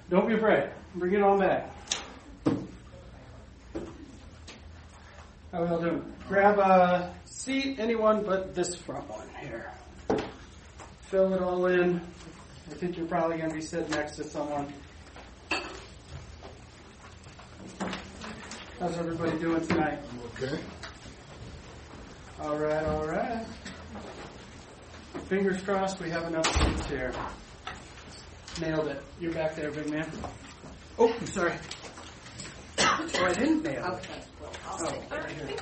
Don't be afraid. Bring it on back. How are we all doing? Grab a seat, anyone but this front one here. Fill it all in. I think you're probably going to be sitting next to someone. How's everybody doing tonight? Okay. All right, all right. Fingers crossed we have enough seats here. Nailed it. You're back there, big man. Oh, I'm sorry. Oh, I didn't nail it. Okay. Well, I'll take Right here.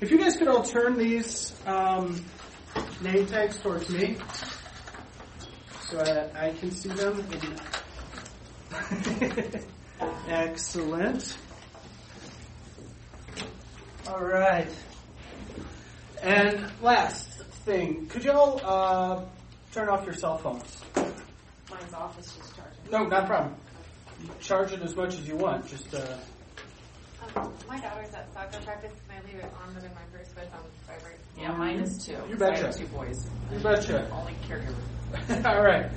If you guys could all turn these name tags towards me so that I can see them. Excellent. All right. And last thing, could you all turn off your cell phones? Mine's off. It's just charging. No, not a problem. Charge it as much as you want. Just my daughter's at soccer practice, and I leave it on them in my purse, but on vibrate. Yeah, mine is too. You betcha. I have two boys. You betcha. Only caregiver. All right.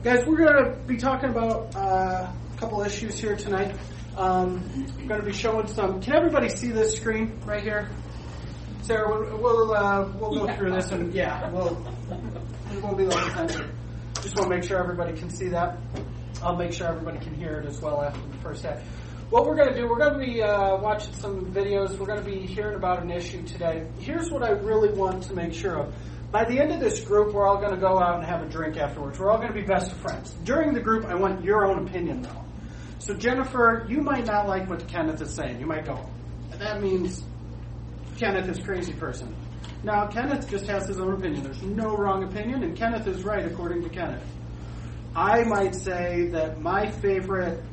Guys, we're going to be talking about a couple issues here tonight. I'm going to be showing some. Can everybody see this screen right here? Sarah, we'll go through this, and it won't be long time. Just want to make sure everybody can see that. I'll make sure everybody can hear it as well after the first half. What we're going to do, we're going to be watching some videos. We're going to be hearing about an issue today. Here's what I really want to make sure of. By the end of this group, we're all going to go out and have a drink afterwards. We're all going to be best of friends. During the group, I want your own opinion, though. So, Jennifer, you might not like what Kenneth is saying. You might go, that means Kenneth is a crazy person. Now, Kenneth just has his own opinion. There's no wrong opinion, and Kenneth is right according to Kenneth. I might say that my favorite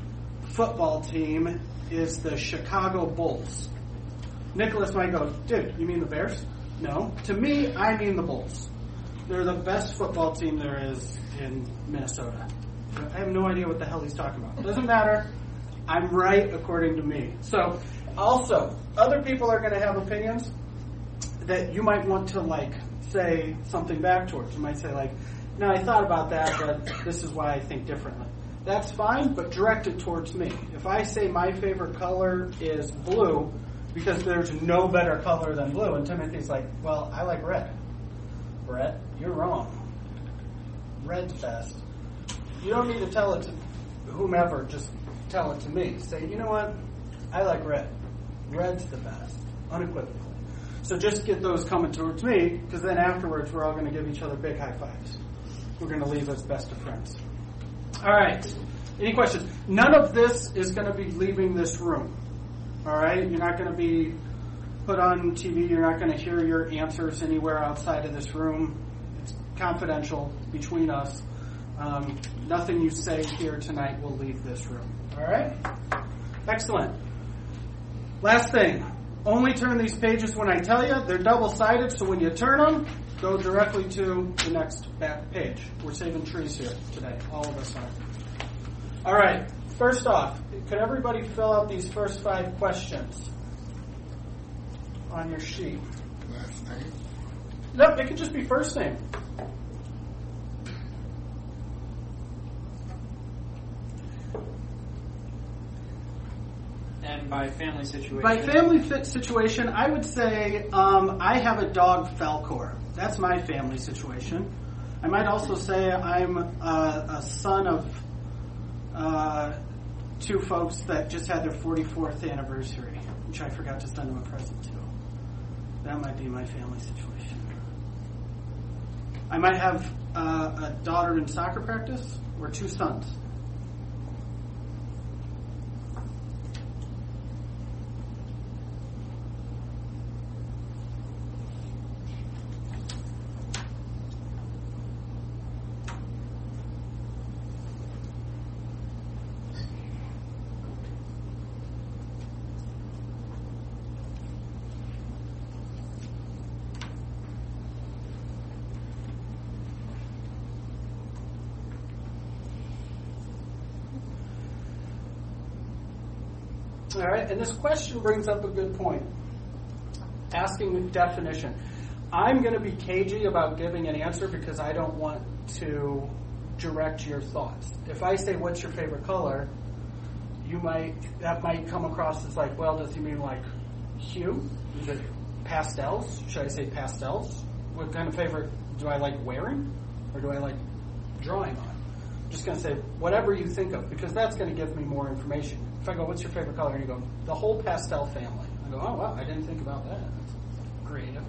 football team is the Chicago Bulls. Nicholas might go, dude, you mean the Bears? No. To me, I mean the Bulls. They're the best football team there is in Minnesota. I have no idea what the hell he's talking about. Doesn't matter. I'm right according to me. So, also, other people are going to have opinions that you might want to, say something back towards. You might say, no, I thought about that, but this is why I think differently. That's fine, but direct it towards me. If I say my favorite color is blue, because there's no better color than blue, and Timothy's like, well, I like red. Brett, you're wrong. Red's best. You don't need to tell it to whomever, just tell it to me. Say, you know what? I like red. Red's the best, unequivocally. So just get those coming towards me, because then afterwards we're all going to give each other big high fives. We're going to leave as best of friends. All right. Any questions? None of this is going to be leaving this room. All right? You're not going to be put on TV. You're not going to hear your answers anywhere outside of this room. It's confidential between us. Nothing you say here tonight will leave this room. All right? Excellent. Last thing. Only turn these pages when I tell you. They're double-sided, so when you turn them, go directly to the next back page. We're saving trees here today. All of us are. All right. First off, could everybody fill out these first 5 questions on your sheet? Last name. Nope, it could just be first name. And by family situation? By family situation, I would say I have a dog, Falcor. That's my family situation. I might also say I'm a son of 2 folks that just had their 44th anniversary, which I forgot to send them a present to. That might be my family situation. I might have a daughter in soccer practice or 2 sons. All right, and this question brings up a good point. Asking the definition. I'm going to be cagey about giving an answer because I don't want to direct your thoughts. If I say, what's your favorite color, that might come across as like, well, does he mean like hue? Is it pastels? Should I say pastels? What kind of favorite do I like wearing? Or do I like drawing on? I'm just going to say whatever you think of, because that's going to give me more information. If I go, what's your favorite color? And you go, the whole pastel family. I go, oh, wow, I didn't think about that. That's creative.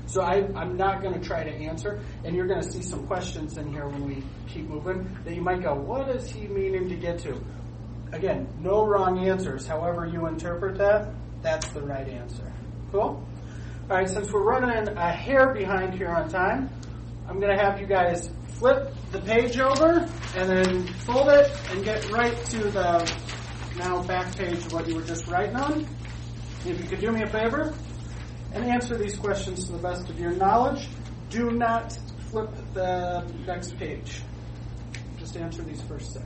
So I'm not going to try to answer, and you're going to see some questions in here when we keep moving that you might go, what is he meaning to get to? Again, no wrong answers. However you interpret that, that's the right answer. Cool? All right, since we're running a hair behind here on time, I'm going to have you guys flip the page over and then fold it and get right to the now back page of what you were just writing on. If you could do me a favor and answer these questions to the best of your knowledge, do not flip the next page. Just answer these first 6.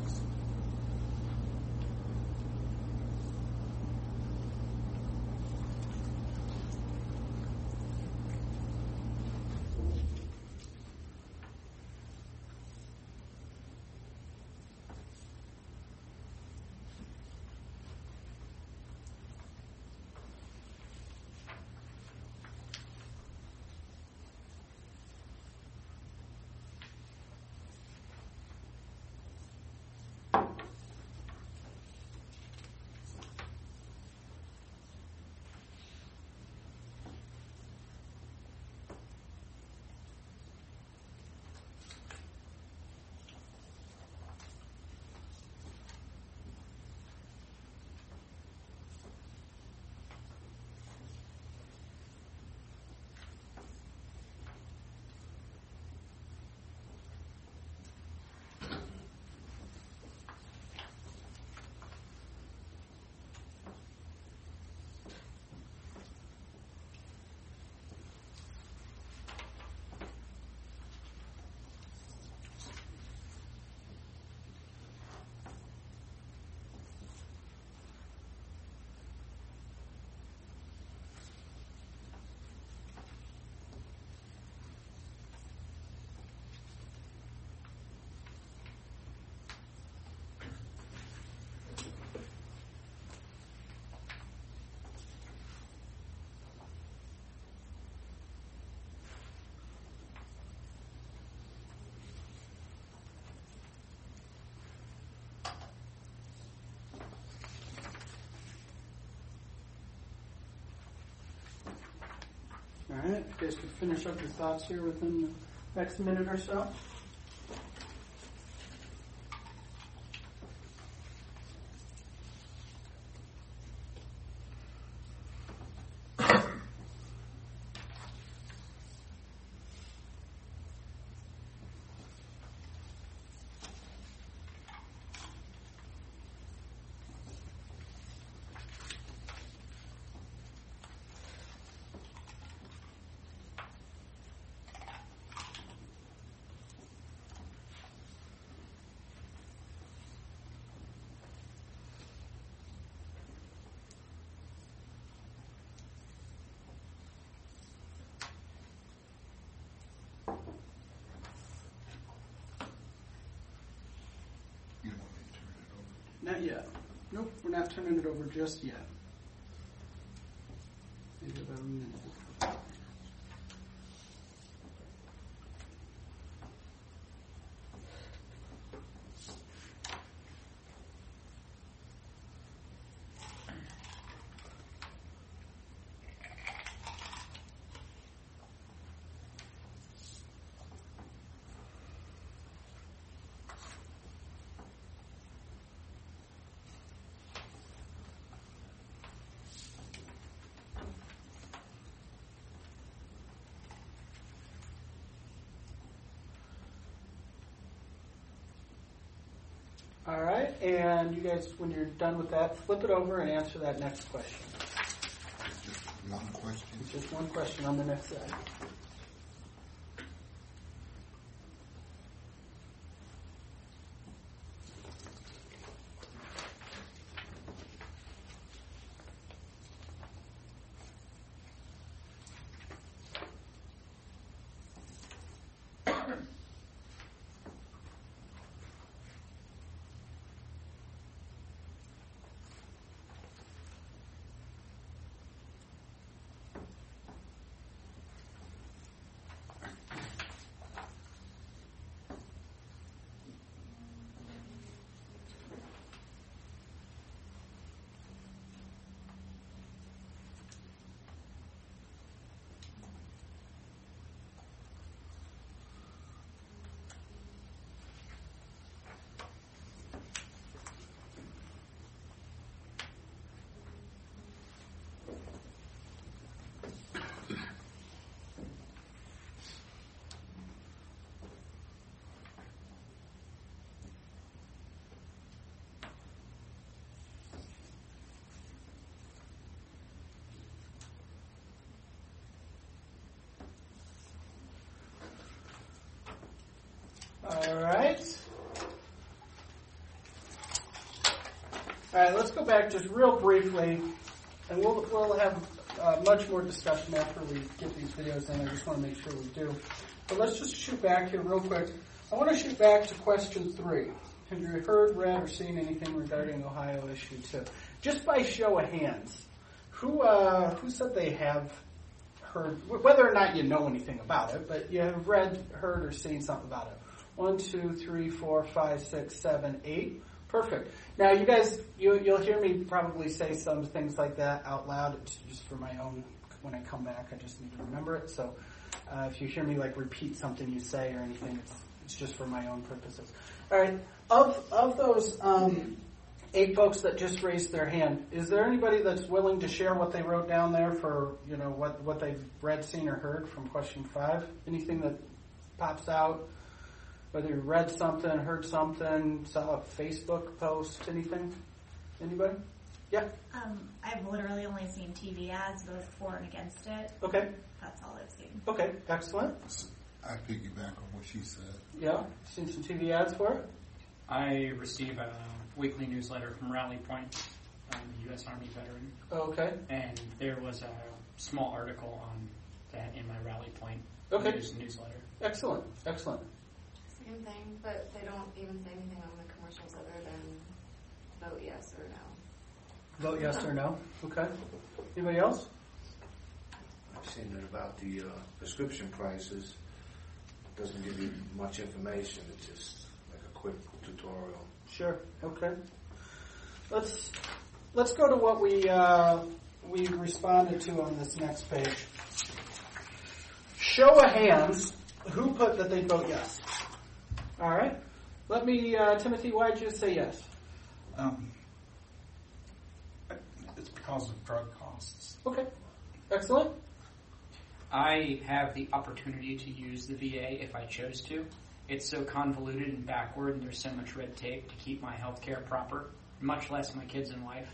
All right, you guys can finish up your thoughts here within the next minute or so. Not yet. Nope, we're not turning it over just yet. Maybe about a minute. All right, and you guys, when you're done with that, flip it over and answer that next question. Just one question. Just one question on the next side. All right, let's go back just real briefly, and we'll have much more discussion after we get these videos in. I just want to make sure we do. But let's just shoot back here real quick. I want to shoot back to question 3. Have you heard, read, or seen anything regarding Ohio issue 2? Just by show of hands, who said they have heard, whether or not you know anything about it, but you have read, heard, or seen something about it? 1, 2, 3, 4, 5, 6, 7, 8. Perfect. Now, you guys, you'll hear me probably say some things like that out loud. It's just for my own, when I come back, I just need to remember it. So if you hear me like repeat something you say or anything, it's just for my own purposes. All right. Of those 8 folks that just raised their hand, is there anybody that's willing to share what they wrote down there for, what they've read, seen, or heard from question 5? Anything that pops out? Whether you read something, heard something, saw a Facebook post, anything? Anybody? Yeah? I've literally only seen TV ads, both for and against it. Okay. That's all I've seen. Okay, excellent. I piggyback on what she said. Yeah, seen some TV ads for it? I receive a weekly newsletter from Rally Point. I'm a U.S. Army veteran. Okay. And there was a small article on that in my Rally Point newsletter. Excellent. Same thing, but they don't even say anything on the commercials other than vote yes or no. Vote yes or no. Okay. Anybody else? I've seen it about the prescription prices. It doesn't give you much information. It's just like a quick tutorial. Sure. Okay. Let's go to what we responded to on this next page. Show of hands, who put that they'd vote yes? All right. Let me, Timothy, why did you say yes? It's because of drug costs. Okay. Excellent. I have the opportunity to use the VA if I chose to. It's so convoluted and backward, and there's so much red tape to keep my health care proper, much less my kids and wife,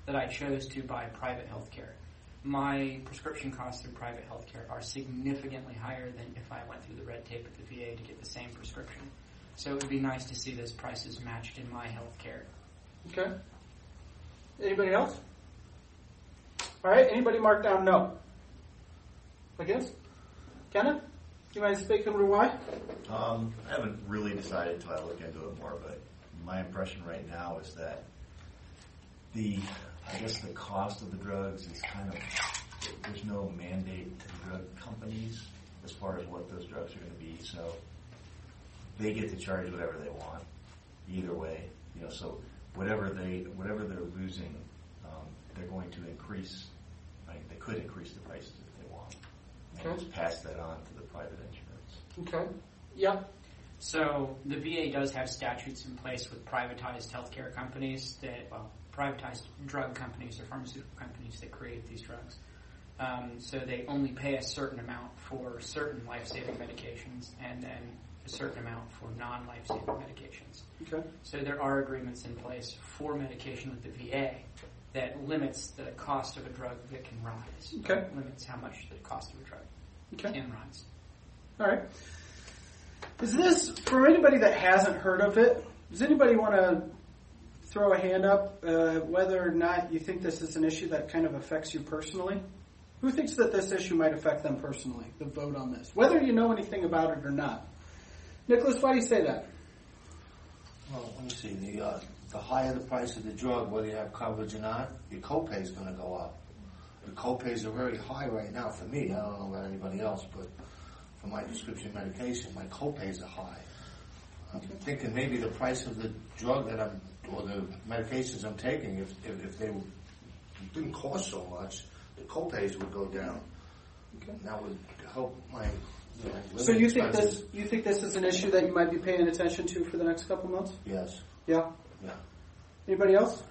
that I chose to buy private health care. My prescription costs through private health care are significantly higher than if I went through the red tape at the VA to get the same prescription. So it would be nice to see those prices matched in my health care. Okay. Anybody else? All right. Anybody mark down no? I guess. Kenneth? You mind speaking to why? I haven't really decided until I look into it more, but my impression right now is that the cost of the drugs is there's no mandate to drug companies as far as what those drugs are going to be, so they get to charge whatever they want, either way. So whatever they're losing, they're going to increase. Right? They could increase the prices if they want, and just pass that on to the private insurance. Okay. Yep. So the VA does have statutes in place with privatized healthcare companies privatized drug companies or pharmaceutical companies that create these drugs. So they only pay a certain amount for certain life-saving medications and then a certain amount for non-life-saving medications. Okay. So there are agreements in place for medication with the VA that limits the cost of a drug that can rise. Okay. Limits how much the cost of a drug can rise. All right. Is this, for anybody that hasn't heard of it, does anybody want to throw a hand up whether or not you think this is an issue that kind of affects you personally? Who thinks that this issue might affect them personally, the vote on this? Whether you know anything about it or not. Nicholas, why do you say that? Well, let me see. The higher the price of the drug, whether you have coverage or not, your copay is going to go up. The copays are very high right now for me. I don't know about anybody else, but for my prescription medication, my copays are high. I'm thinking maybe the price of the drug or the medications I'm taking, if they didn't cost so much, the copays would go down. Okay. And that would help my So you think this is an issue that you might be paying attention to for the next couple months? Yes. Yeah. Yeah. Anybody else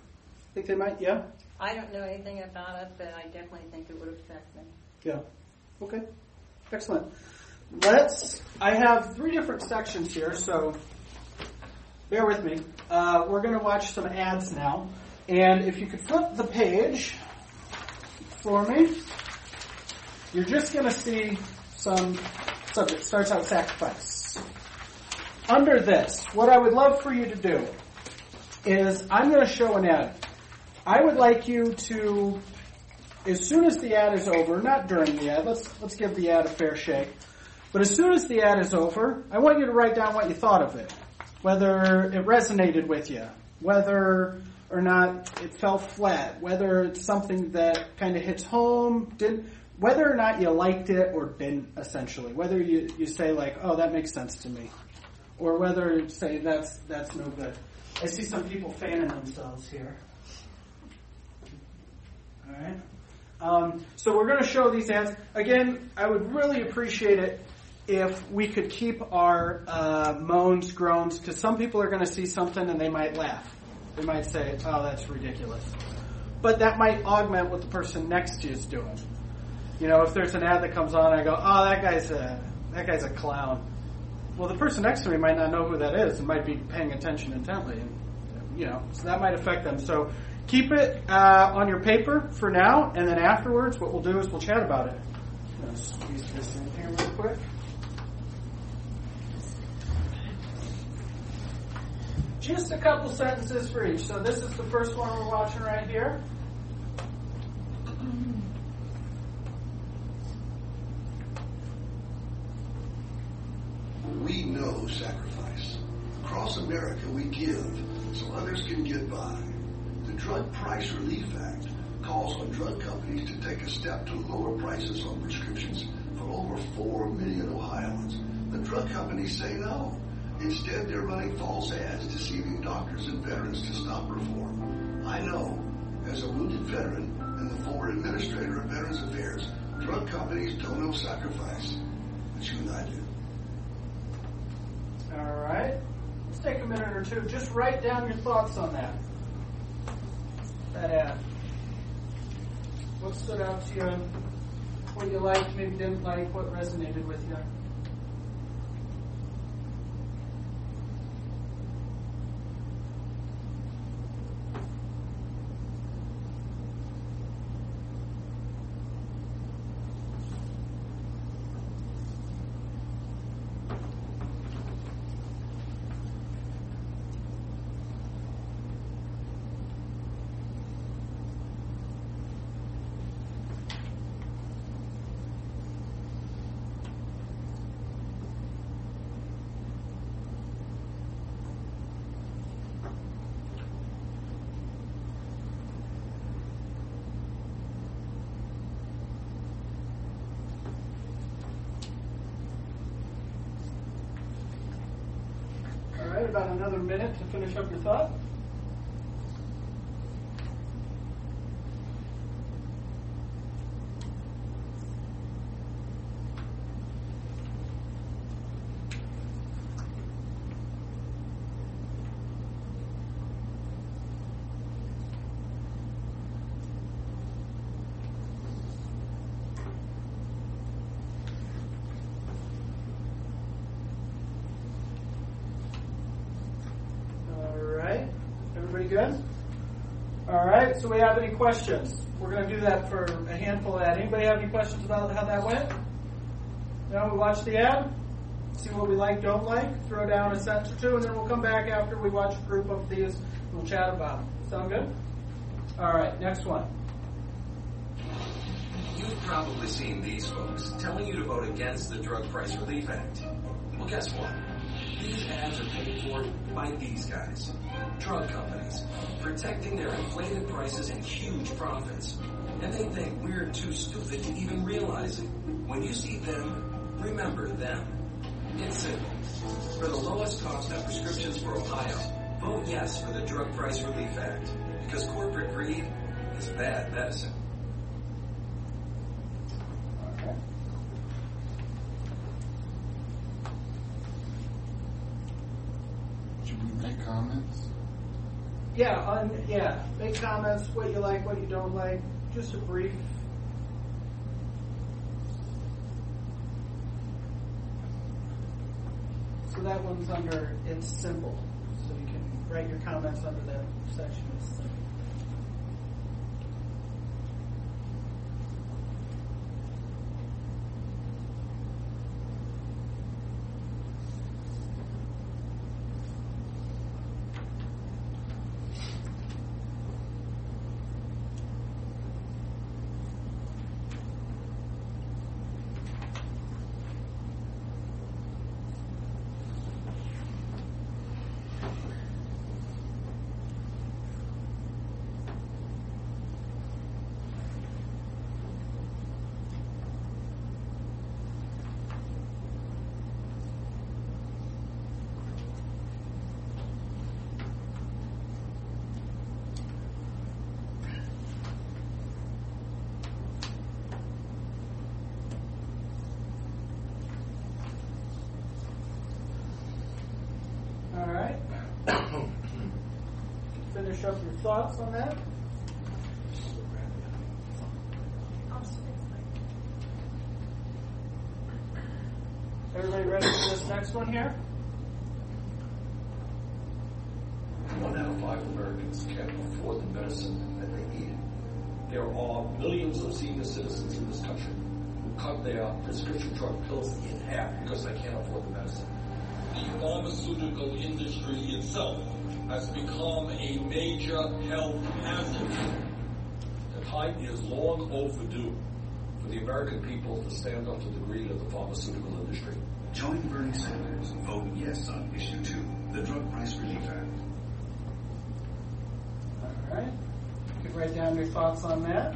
think they might? Yeah. I don't know anything about it, but I definitely think it would affect me. Yeah. Okay. Excellent. I have 3 different sections here, so bear with me. We're going to watch some ads now. And if you could flip the page for me, you're just going to see some subject. Starts out sacrifice. Under this, what I would love for you to do is I'm going to show an ad. I would like you to, as soon as the ad is over, not during the ad, let's give the ad a fair shake, but as soon as the ad is over, I want you to write down what you thought of it, whether it resonated with you, whether or not it fell flat, whether it's something that kind of hits home, whether or not you liked it or didn't, essentially, whether you say like, oh, that makes sense to me, or whether you say that's no good. I see some people fanning themselves here. All right. So we're going to show these ads. Again, I would really appreciate it if we could keep our moans, groans, because some people are going to see something and they might laugh. They might say, oh, that's ridiculous. But that might augment what the person next to you is doing. You know, if there's an ad that comes on and I go, oh, that guy's a clown. Well, the person next to me might not know who that is and might be paying attention intently. And, you know, so that might affect them. So keep it on your paper for now, and then afterwards what we'll do is we'll chat about it. I'm going to squeeze this in here real quick. Just a couple sentences for each. So this is the first one we're watching right here. We know sacrifice. Across America, we give so others can get by. The Drug Price Relief Act calls on drug companies to take a step to lower prices on prescriptions for over 4 million Ohioans. The drug companies say no. Instead, they're running false ads deceiving doctors and veterans to stop reform. I know, as a wounded veteran and the former administrator of Veterans Affairs, drug companies don't know sacrifice, but you and I do. All right. Let's take a minute or two. Just write down your thoughts on that ad. What stood out to you? What you liked, maybe didn't like, what resonated with you? About another minute to finish up your thought. Good? All right, so we have any questions? We're going to do that for a handful of ads. Anybody have any questions about how that went? No, we watch the ad, see what we like, don't like, throw down a sentence or two, and then we'll come back after we watch a group of these and we'll chat about them. Sound good? All right, next one. You've probably seen these folks telling you to vote against the Drug Price Relief Act. Well, guess what? These ads are paid for by these guys, drug companies, protecting their inflated prices and huge profits. And they think we're too stupid to even realize it. When you see them, remember them. It's simple. For the lowest cost of prescriptions for Ohio, vote yes for the Drug Price Relief Act, because corporate greed is bad medicine. Make comments? Yeah, make comments, what you like, what you don't like, just a brief. So that one's under, it's simple. So you can write your comments under that section. It's simple. finish up your thoughts on that. Everybody ready for this next one here? 1 out of 5 Americans can't afford the medicine that they need. There are millions of senior citizens in this country who cut their prescription drug pills in half because they can't afford the medicine. The pharmaceutical industry itself has become a major health hazard. The time is long overdue for the American people to stand up to the greed of the pharmaceutical industry. Join Bernie Sanders. Vote yes on Issue 2, the Drug Price Relief Act. All right. You can write down your thoughts on that.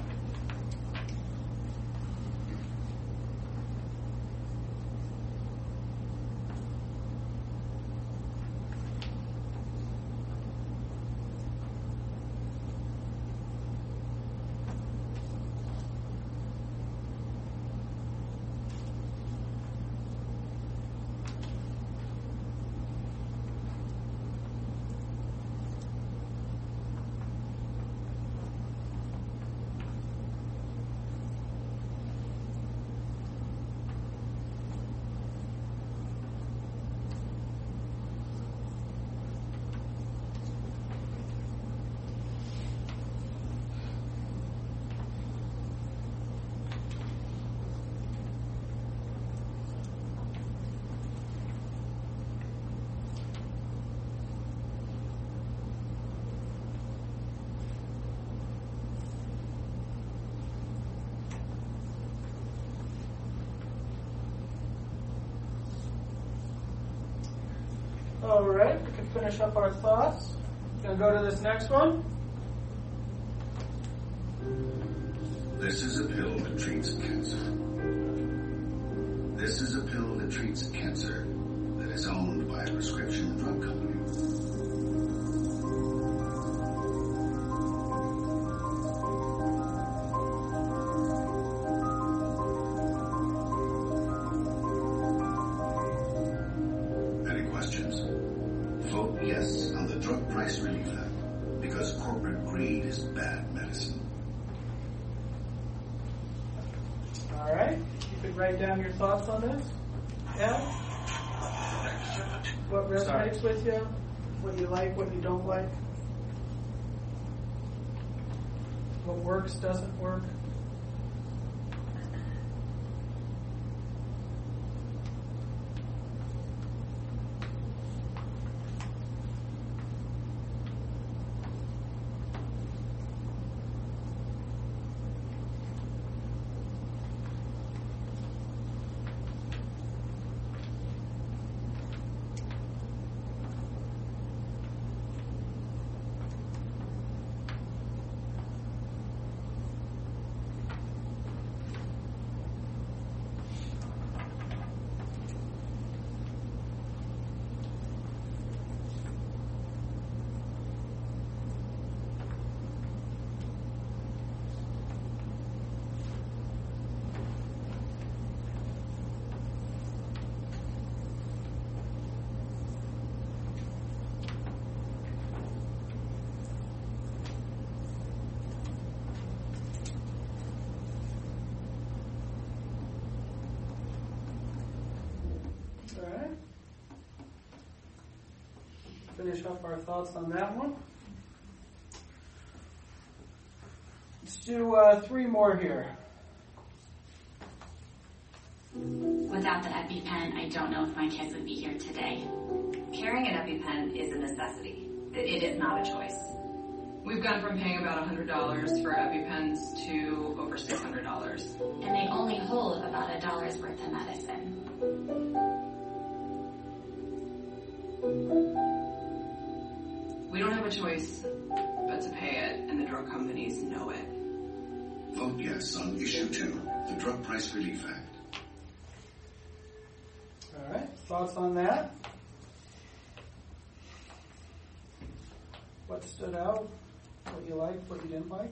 All right, we can finish up our thoughts. Gonna go to this next one. This is a pill that treats cancer. This is a pill that treats cancer that is owned by a prescription drug company. Any questions? Vote yes on the Drug Price Relief Act because corporate greed is bad medicine. All right, you can write down your thoughts on this. Yeah? What resonates with you? What you like, what you don't like? What works, doesn't work? Finish up our thoughts on that one. Let's do 3 more here. Without the EpiPen, I don't know if my kids would be here today. Carrying an EpiPen is a necessity. It is not a choice. We've gone from paying about $100 for EpiPens to over $600. And they only hold about $1 worth of medicine. We don't have a choice but to pay it, and the drug companies know it. Vote yes on Issue 2, the Drug Price Relief Act. All right, thoughts on that? What stood out? What you liked, what you didn't like?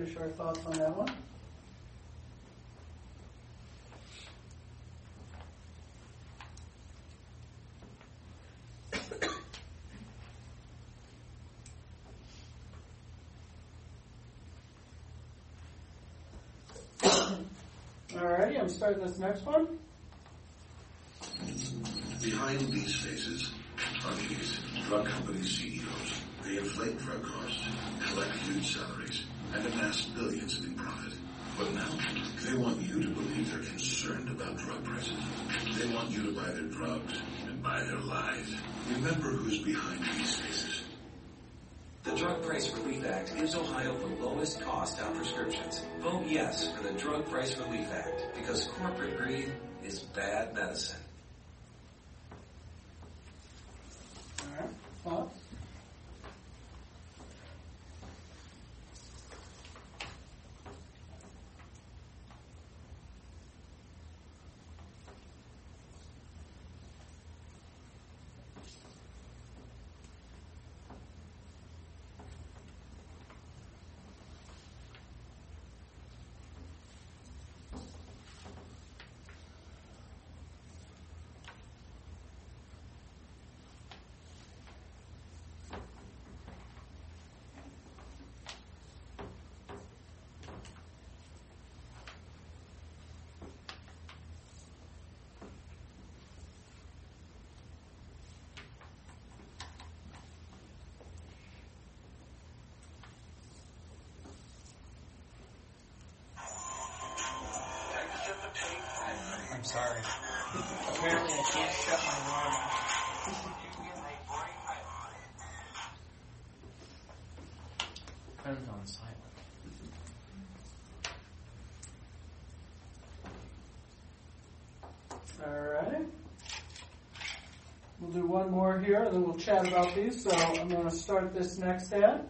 finish our thoughts on that one. Alrighty, I'm starting this next one. Behind these faces are these drug company CEOs. They inflate drug costs, collect huge salaries, and amass billions in profit. But now, they want you to believe they're concerned about drug prices. They want you to buy their drugs and buy their lies. Remember who's behind these faces. The Drug Price Relief Act gives Ohio the lowest cost on prescriptions. Vote yes for the Drug Price Relief Act because corporate greed is bad medicine. All right, thoughts? I'm sorry. Apparently I can't shut my alarm off. Phone's on silent. Alright. We'll do one more here, and then we'll chat about these. So I'm going to start this next ad.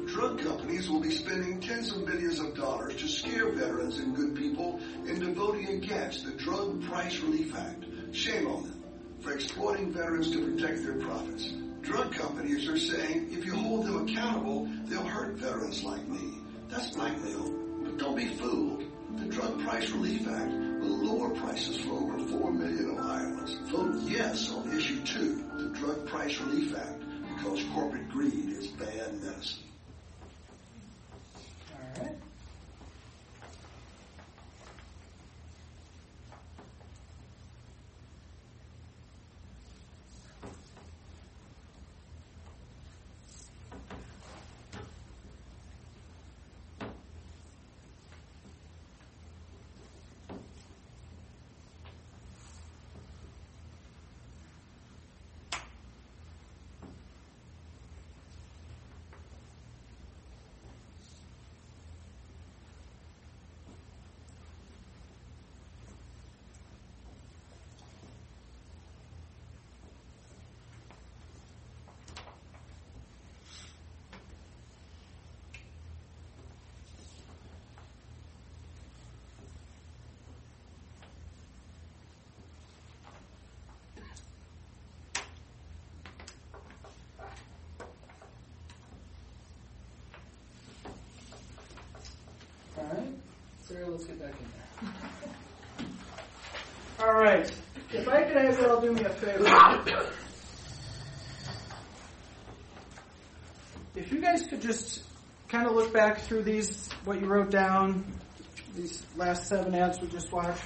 Drug companies will be spending tens of millions of dollars to scare veterans and good people into voting against the Drug Price Relief Act. Shame on them for exploiting veterans to protect their profits. Drug companies are saying if you hold them accountable, they'll hurt veterans like me. That's blackmail. But don't be fooled. The Drug Price Relief Act will lower prices for over 4 million Ohioans. Vote yes on Issue 2, the Drug Price Relief Act, because corporate greed is bad medicine. All right. All right. Sarah, let's get back in there. All right. If I could have y'all do me a favor. If you guys could just kind of look back through these, what you wrote down, these last 7 ads we just watched,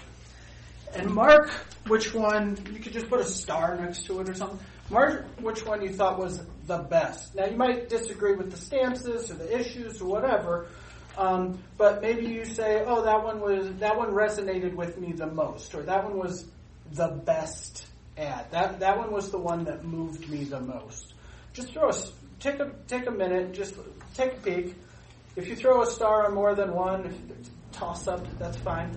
and mark which one, you could just put a star next to it or something. Mark which one you thought was the best. Now, you might disagree with the stances or the issues or whatever, but maybe you say, oh, that one resonated with me the most, or that one was the best ad. That one was the one that moved me the most. Just take a minute, just take a peek. If you throw a star on more than one, if it's a toss up, that's fine.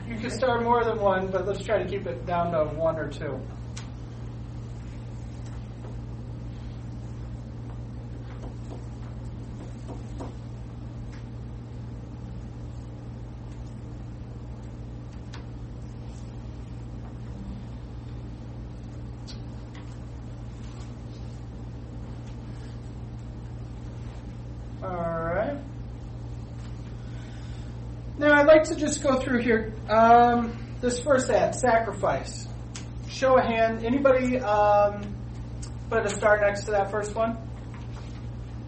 You can start more than one, but let's try to keep it down to 1 or 2. like to just go through here. This first ad, sacrifice. Show of hand. Anybody put a star next to that first one?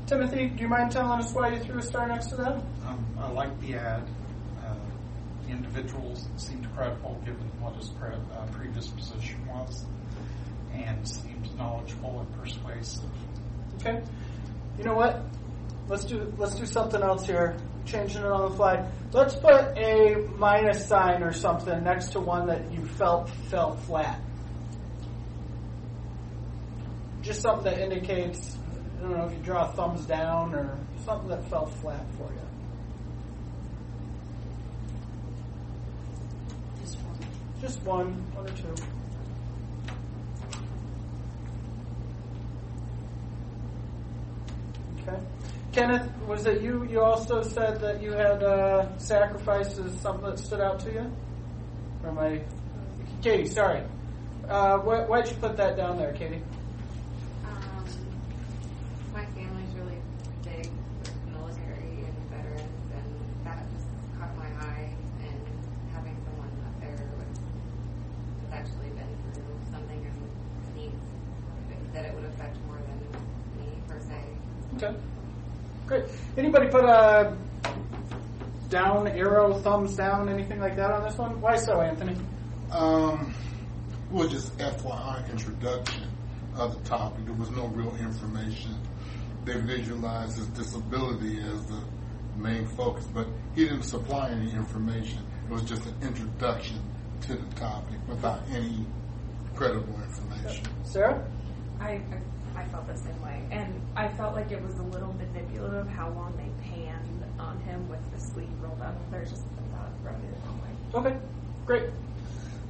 Timothy, do you mind telling us why you threw a star next to that? I like the ad. The individuals seemed credible given what his previous position was, and seemed knowledgeable and persuasive. Okay. You know what? Let's do something else here. Changing it on the fly. Let's put a minus sign or something next to one that you felt flat. Just something that indicates, I don't know, if you draw a thumbs down or something that fell flat for you. Just one or two. Okay. Kenneth, was it you? You also said that you had sacrifices, something that stood out to you? Or am I... Katie, sorry. Why'd you put that down there, Katie? My family's really big with military and veterans, and that just caught my eye. And having someone up there has actually been through something and needs that it would affect more than me per se. Okay. Great. Anybody put a down arrow, thumbs down, anything like that on this one? Why so, Anthony? Well, just FYI introduction of the topic. There was no real information. They visualized his disability as the main focus, but he didn't supply any information. It was just an introduction to the topic without any credible information. Sarah? I felt the same way, and I felt like it was a little manipulative how long they panned on him with the sleeve rolled up. There's just I thought it rubbed it the wrong way. Okay, great.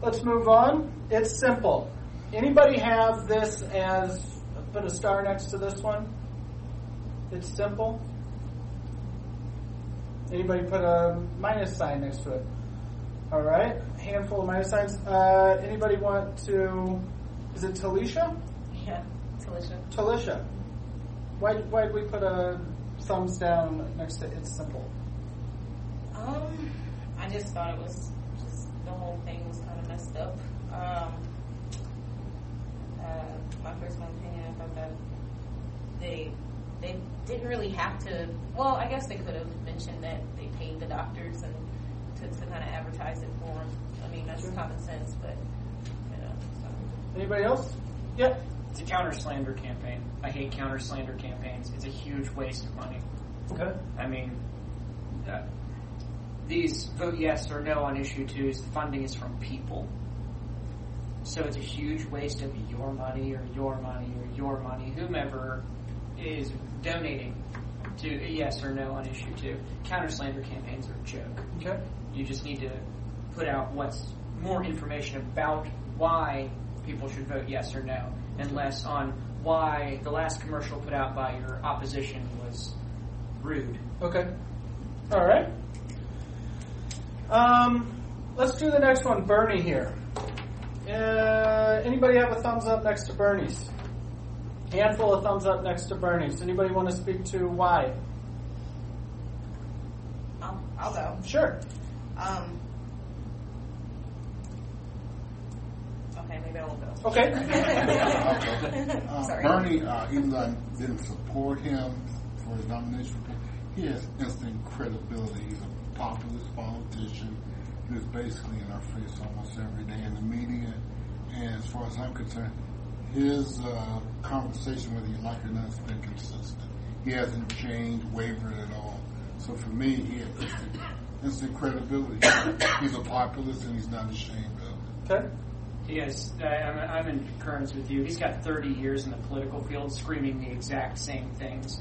Let's move on. It's simple. Anybody have this as, put a star next to this one? It's simple. Anybody put a minus sign next to it? All right, handful of minus signs. Anybody want to, is it Talisha? Yeah. Talisha, why'd we put a thumbs down next to it's simple? I just thought it was just the whole thing was kind of messed up. My personal opinion, I thought that they didn't really have to. Well, I guess they could have mentioned that they paid the doctors and to kind of advertise it for them. I mean, that's common sense, but you know. So. Anybody else? Yep. It's a counter slander campaign. I hate counter slander campaigns. It's a huge waste of money. Okay. I mean, these vote yes or no on issue 2's funding is from people. So it's a huge waste of your money or your money or your money, whomever is donating to a yes or no on issue 2. Counter slander campaigns are a joke. Okay. You just need to put out what's more information about why people should vote yes or no, and less on why the last commercial put out by your opposition was rude. Okay. All right. Let's do the next one. Bernie here. Anybody have a thumbs up next to Bernie's? Handful of thumbs up next to Bernie's. Anybody want to speak to why? I'll go. Sure. Okay, maybe I won't go. Okay. Sorry. Bernie, even though I didn't support him for his nomination, he has instant credibility. He's a populist politician who's basically in our face almost every day in the media. And as far as I'm concerned, his conversation, whether you like it or not, has been consistent. He hasn't changed, wavered at all. So for me, he has instant credibility. He's a populist and he's not ashamed of it. Okay. Yes, I'm in concurrence with you. He's got 30 years in the political field screaming the exact same things.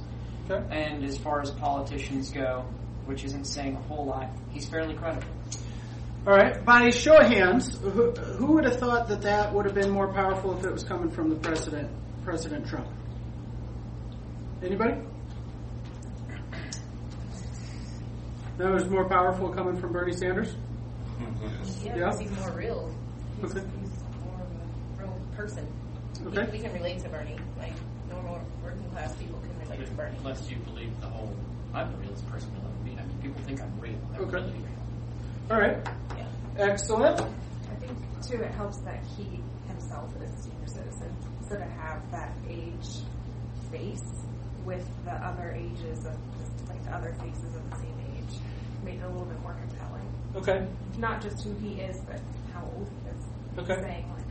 Okay. And as far as politicians go, which isn't saying a whole lot, he's fairly credible. All right. By show of hands, who would have thought that would have been more powerful if it was coming from the President Trump? Anybody? That was more powerful coming from Bernie Sanders? Yeah, because he's more real. He's Okay. more of a real person. Okay. We can relate to Bernie. Like, normal working class people can relate to Bernie. Unless you believe the whole, I'm the realest person you'll ever meet. I mean, people think I'm real. I'm Okay. really real. All right. Yeah. Excellent. I think too it helps that he himself is a senior citizen, so to have that age face with the other ages of like the other faces of the same age made it a little bit more compelling. Okay. Not just who he is, but how old he is. Okay. Saying like,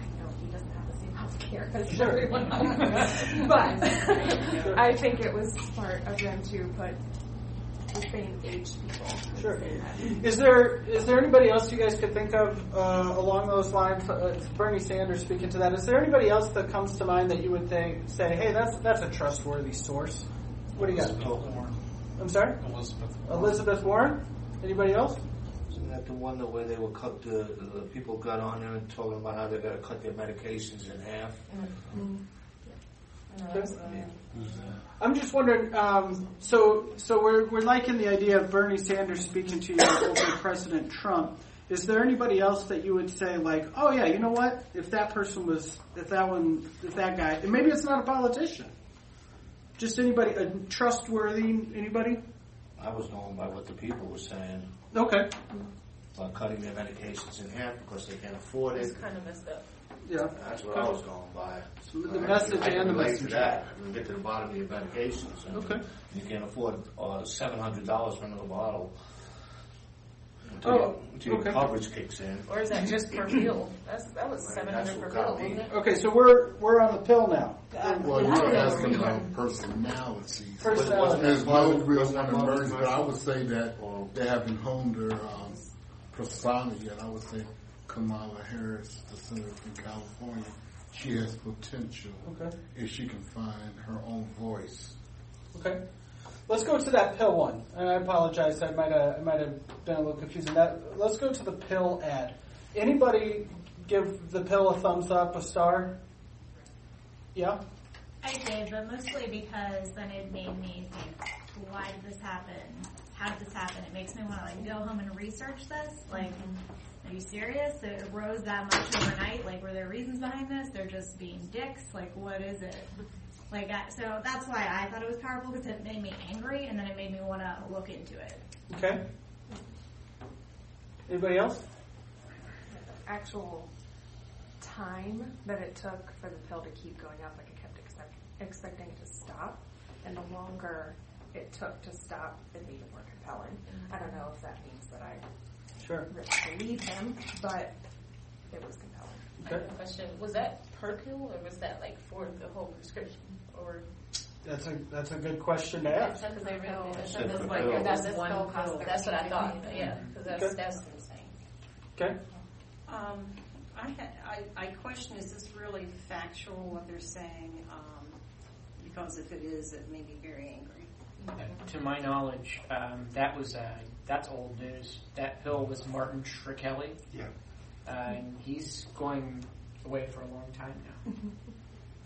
I know he doesn't have the same health care as Sure. everyone else, but I think it was smart of them to put the same age people. Sure. Is there anybody else you guys could think of along those lines? Bernie Sanders speaking to that. Is there anybody else that comes to mind that you would say, hey, that's a trustworthy source? What do you got? Warren. I'm sorry? Elizabeth Warren? Anybody else? Isn't that the one where they would cut the people got on there and talking about how they got to cut their medications in half? I'm just wondering. So we're liking the idea of Bernie Sanders speaking to you over President Trump. Is there anybody else that you would say like, oh yeah, you know what? If that guy, and maybe it's not a politician, just anybody, a trustworthy anybody? I was going by what the people were saying. Okay. About cutting their medications in half because they can't afford it. It's kind of messed up. Yeah. That's what I was going by. So the message and the relate messenger. to that. You get to the bottom of your medications. And Okay. You can't afford $700 for another bottle until your coverage kicks in. Or is that just per pill? That was $700 per pill, wasn't it? Okay, so we're on the pill now. Well, you're asking about personalities. Personality. There's no real one emerging, but I would say that they haven't honed their persona yet. I would say Kamala Harris, the senator from California, she has potential if she can find her own voice. Okay. Let's go to that pill one. And I apologize, I might have been a little confusing. Let's go to the pill ad. Anybody give the pill a thumbs up, a star? Yeah? I did, but mostly because then it made me think, why did this happen? How did this happen? It makes me want to go home and research this. Are you serious? It rose that much overnight? Were there reasons behind this? They're just being dicks? What is it? So that's why I thought it was powerful, because it made me angry, and then it made me want to look into it. Okay. Anybody else? The actual time that it took for the pill to keep going up, I kept expecting it to stop, and the longer it took to stop, it made it more compelling. I don't know if that means that I really believe him, but it was compelling. Okay. I have a question. Was that per pill, or was that for the whole prescription? Or that's a good question to ask. Because they really That's one pill. That's what I thought. Yeah, because that's insane. Okay. I question, is this really factual what they're saying? Because if it is, it made me very angry. To my knowledge, that's old news. That pill was Martin Shkreli. Yeah. And he's going away for a long time now.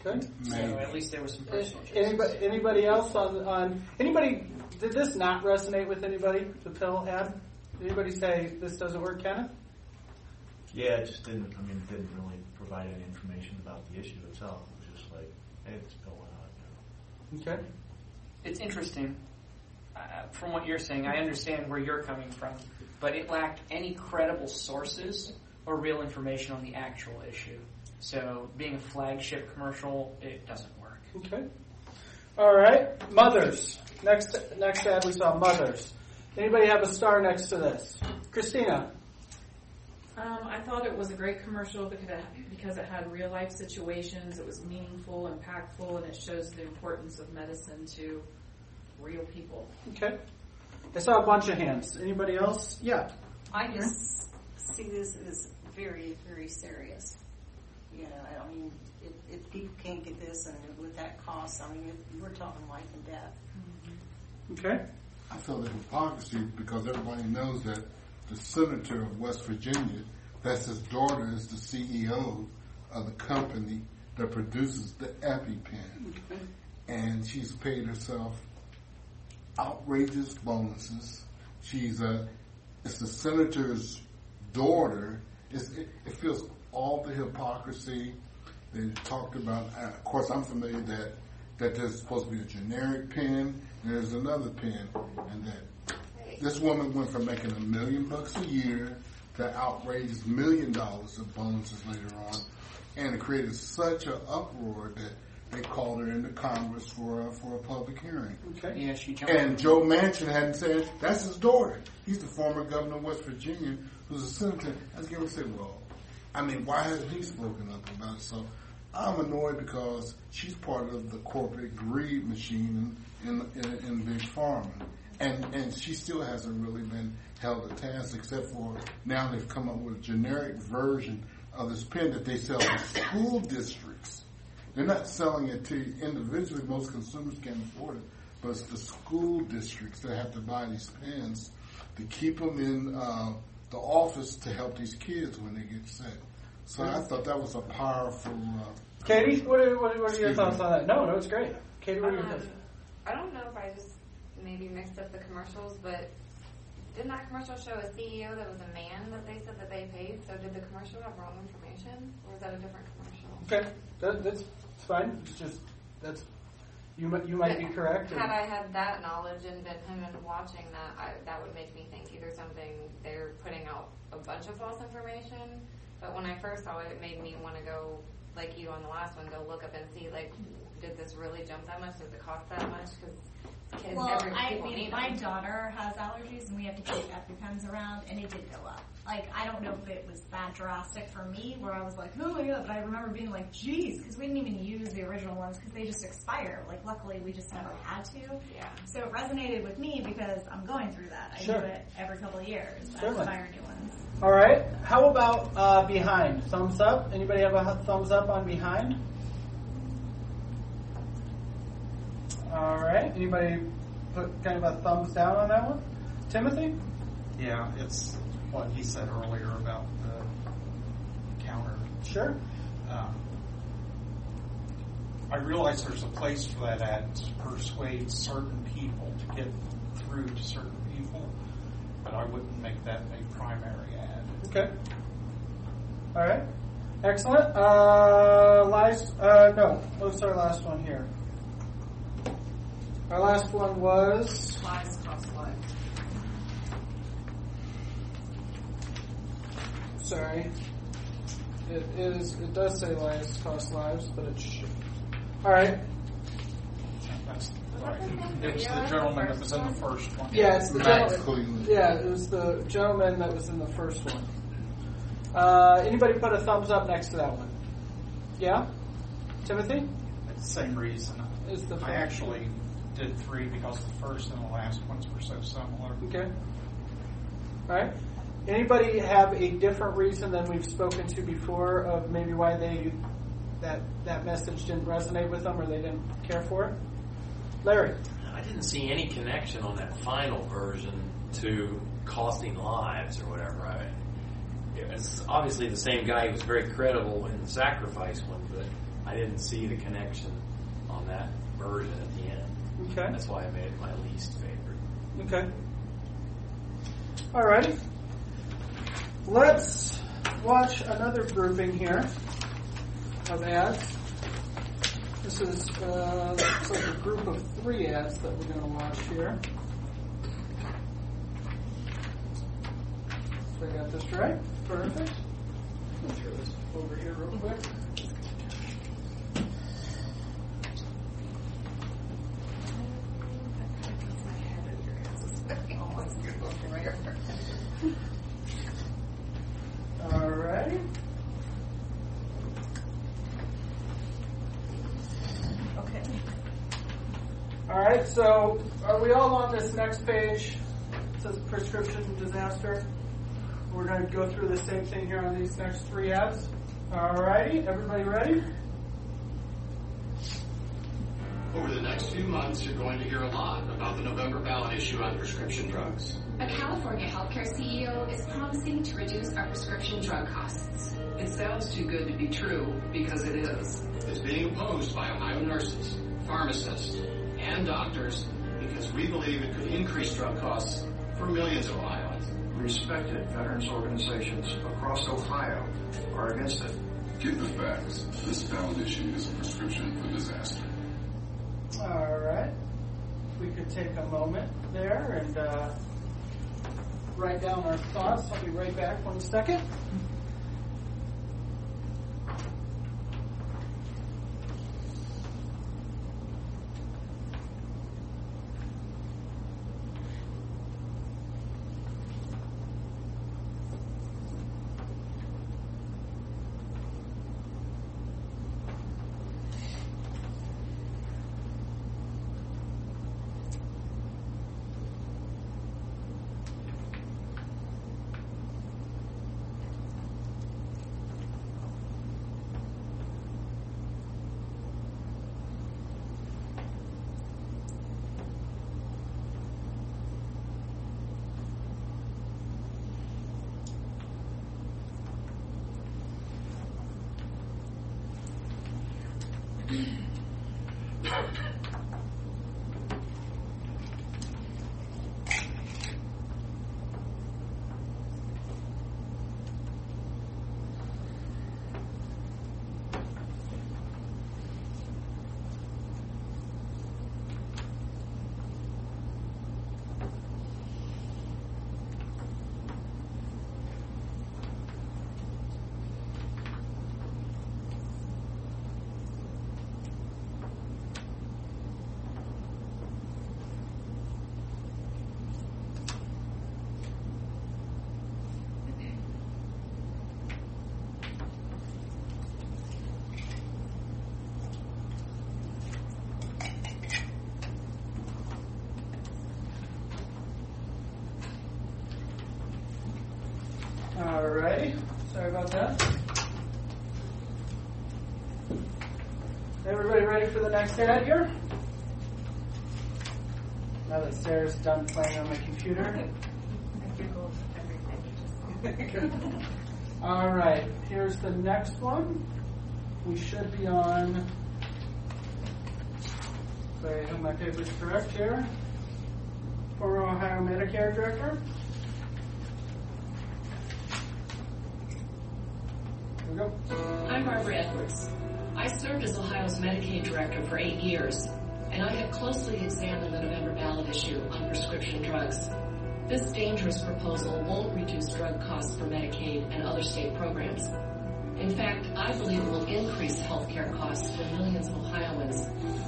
Okay. So at least there was some personal Anybody else on anybody? Did this not resonate with anybody? The pill ad? Did anybody say this doesn't work, Kenneth? Yeah, it just didn't. It didn't really provide any information about the issue itself. It was just like, hey, this pill went out. Okay. It's interesting. From what you're saying, I understand where you're coming from, but it lacked any credible sources or real information on the actual issue. So being a flagship commercial, it doesn't work. Okay. All right. Mothers. Next ad we saw mothers. Anybody have a star next to this? Christina. I thought it was a great commercial because it had real life situations. It was meaningful, impactful, and it shows the importance of medicine to real people. Okay. I saw a bunch of hands. Anybody else? Yeah. I just see this as very, very serious. If people can't get this, and with that cost, we're talking life and death. Okay. I feel the hypocrisy because everybody knows that the senator of West Virginia, that's his daughter, is the CEO of the company that produces the EpiPen. Okay. And she's paid herself outrageous bonuses. It's the senator's daughter. It feels all the hypocrisy. They talked about, of course I'm familiar that there's supposed to be a generic pen, and there's another pen, and that This woman went from making $1 million a year to outrageous $1 million of bonuses later on, and it created such an uproar that they called her into Congress for a public hearing. Okay. Yeah, she jumped. And Joe Manchin hadn't said that's his daughter. He's the former governor of West Virginia, who's a senator. I was going to say, well, I mean, why hasn't he spoken up about it? So I'm annoyed because she's part of the corporate greed machine in big pharma, and she still hasn't really been held to task, except for now they've come up with a generic version of this pen that they sell to school districts. They're not selling it to individually. Most consumers can't afford it, but it's the school districts that have to buy these pens to keep them in the office to help these kids when they get sick. So I thought that was a powerful. Katie, what are your thoughts on that? No, it's great. Katie, what are your thoughts? I don't know if I just maybe mixed up the commercials, but didn't that commercial show a CEO that was a man that they said that they paid? So did the commercial have wrong information, or was that a different commercial? Okay, that's fine. It's just you might be correct. Had I had that knowledge and been him and watching that, that would make me think either something they're putting out a bunch of false information. But when I first saw it, it made me want to go, like you on the last one, go look up and see, like, did this really jump that much? Does it cost that much? Because kids, my daughter has allergies, and we have to keep EpiPens around, and it did go up. Like, I don't know if it was that drastic for me, where I was like, oh my god, but I remember being like, geez, because we didn't even use the original ones because they just expire. Like, luckily, we just never had to. Yeah. So it resonated with me because I'm going through that. I do it every couple of years. I expire new ones. All right. How about behind? Thumbs up. Anybody have a thumbs up on behind? All right. Anybody put kind of a thumbs down on that one? Timothy? Yeah, it's what he said earlier about the counter. Sure. I realize there's a place for that ad to persuade certain people to get through to certain people, but I wouldn't make that a primary ad. Okay. All right. Excellent. What's our last one here? Our last one was Lives cost lives. Sorry. It does say lives cost lives, but it should. All right. That's right. It was the gentleman that was in the first one. Yeah, it's the gentleman. Cleveland. Yeah, it was the gentleman that was in the first one. Anybody put a thumbs up next to that one? Yeah? Timothy? Same reason. I actually did 3 because the first and the last ones were so similar. Okay. All right. Anybody have a different reason than we've spoken to before of maybe why that message didn't resonate with them or they didn't care for it? Larry? I didn't see any connection on that final version to costing lives or whatever. It's obviously the same guy who was very credible in the sacrifice one, but I didn't see the connection on that version at the end. Okay. That's why I made it my least favorite. Okay. All righty. Let's watch another grouping here of ads. This is looks like a group of 3 ads that we're going to watch here. So I got this right. Perfect. Let me throw this over here real quick. Alrighty. Okay. Alright, so are we all on this next page? It says prescription disaster. We're going to go through the same thing here on these next 3 ads. Alrighty, everybody ready? Over the next few months, you're going to hear a lot about the November ballot issue on prescription drugs. A California healthcare CEO is promising to reduce our prescription drug costs. It sounds too good to be true because it is. It's being opposed by Ohio nurses, pharmacists, and doctors because we believe it could increase drug costs for millions of Ohioans. Respected veterans organizations across Ohio are against it. Get the facts. This ballot issue is a prescription for disaster. Alright. We could take a moment there and write down our thoughts. I'll be right back 1 second. Alrighty, sorry about that. Everybody ready for the next ad here? Now that Sarah's done playing on my computer. Alright, here's the next one. We should be on, so I have my papers correct here. Former Ohio Medicare Director. Here we go. I'm Barbara Edwards. I served as Ohio's Medicaid Director for 8 years, and I have closely examined the November ballot issue on prescription drugs. This dangerous proposal won't reduce drug costs for Medicaid and other state programs. In fact, I believe it will increase health care costs for millions of Ohioans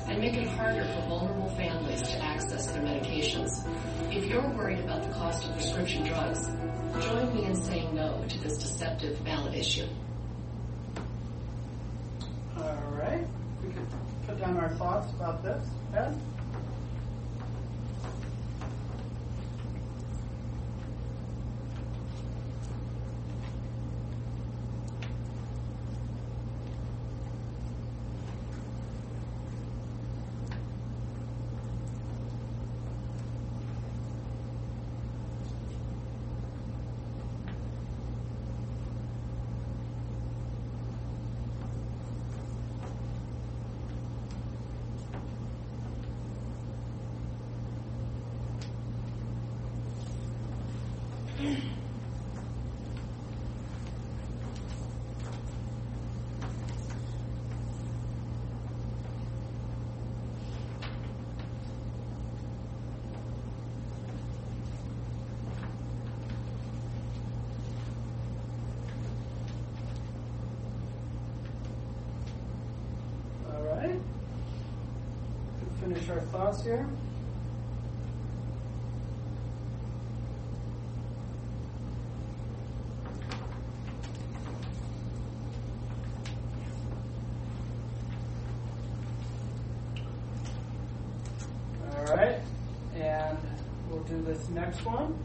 and make it harder for vulnerable families to access their medications. If you're worried about the cost of prescription drugs, join me in saying no to this deceptive ballot issue. Alright, we could put down our thoughts about this. Ed? Alright. Finish our thoughts here. Alright, and we'll do this next one.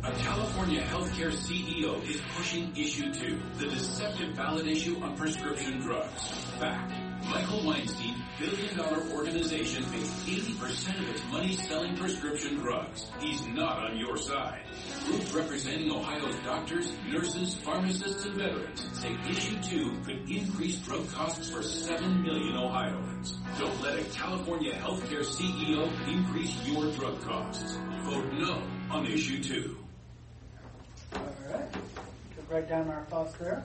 A California healthcare CEO is pushing Issue 2, the deceptive ballot issue on prescription drugs. Fact: Michael Weinstein, billion-dollar organization, makes 80% of its money selling prescription drugs. He's not on your side. Groups representing Ohio's doctors, nurses, pharmacists, and veterans say Issue 2 could increase drug costs for 7 million Ohioans. Don't let a California healthcare CEO increase your drug costs. Vote no on Issue 2. Alright, could write down our thoughts there.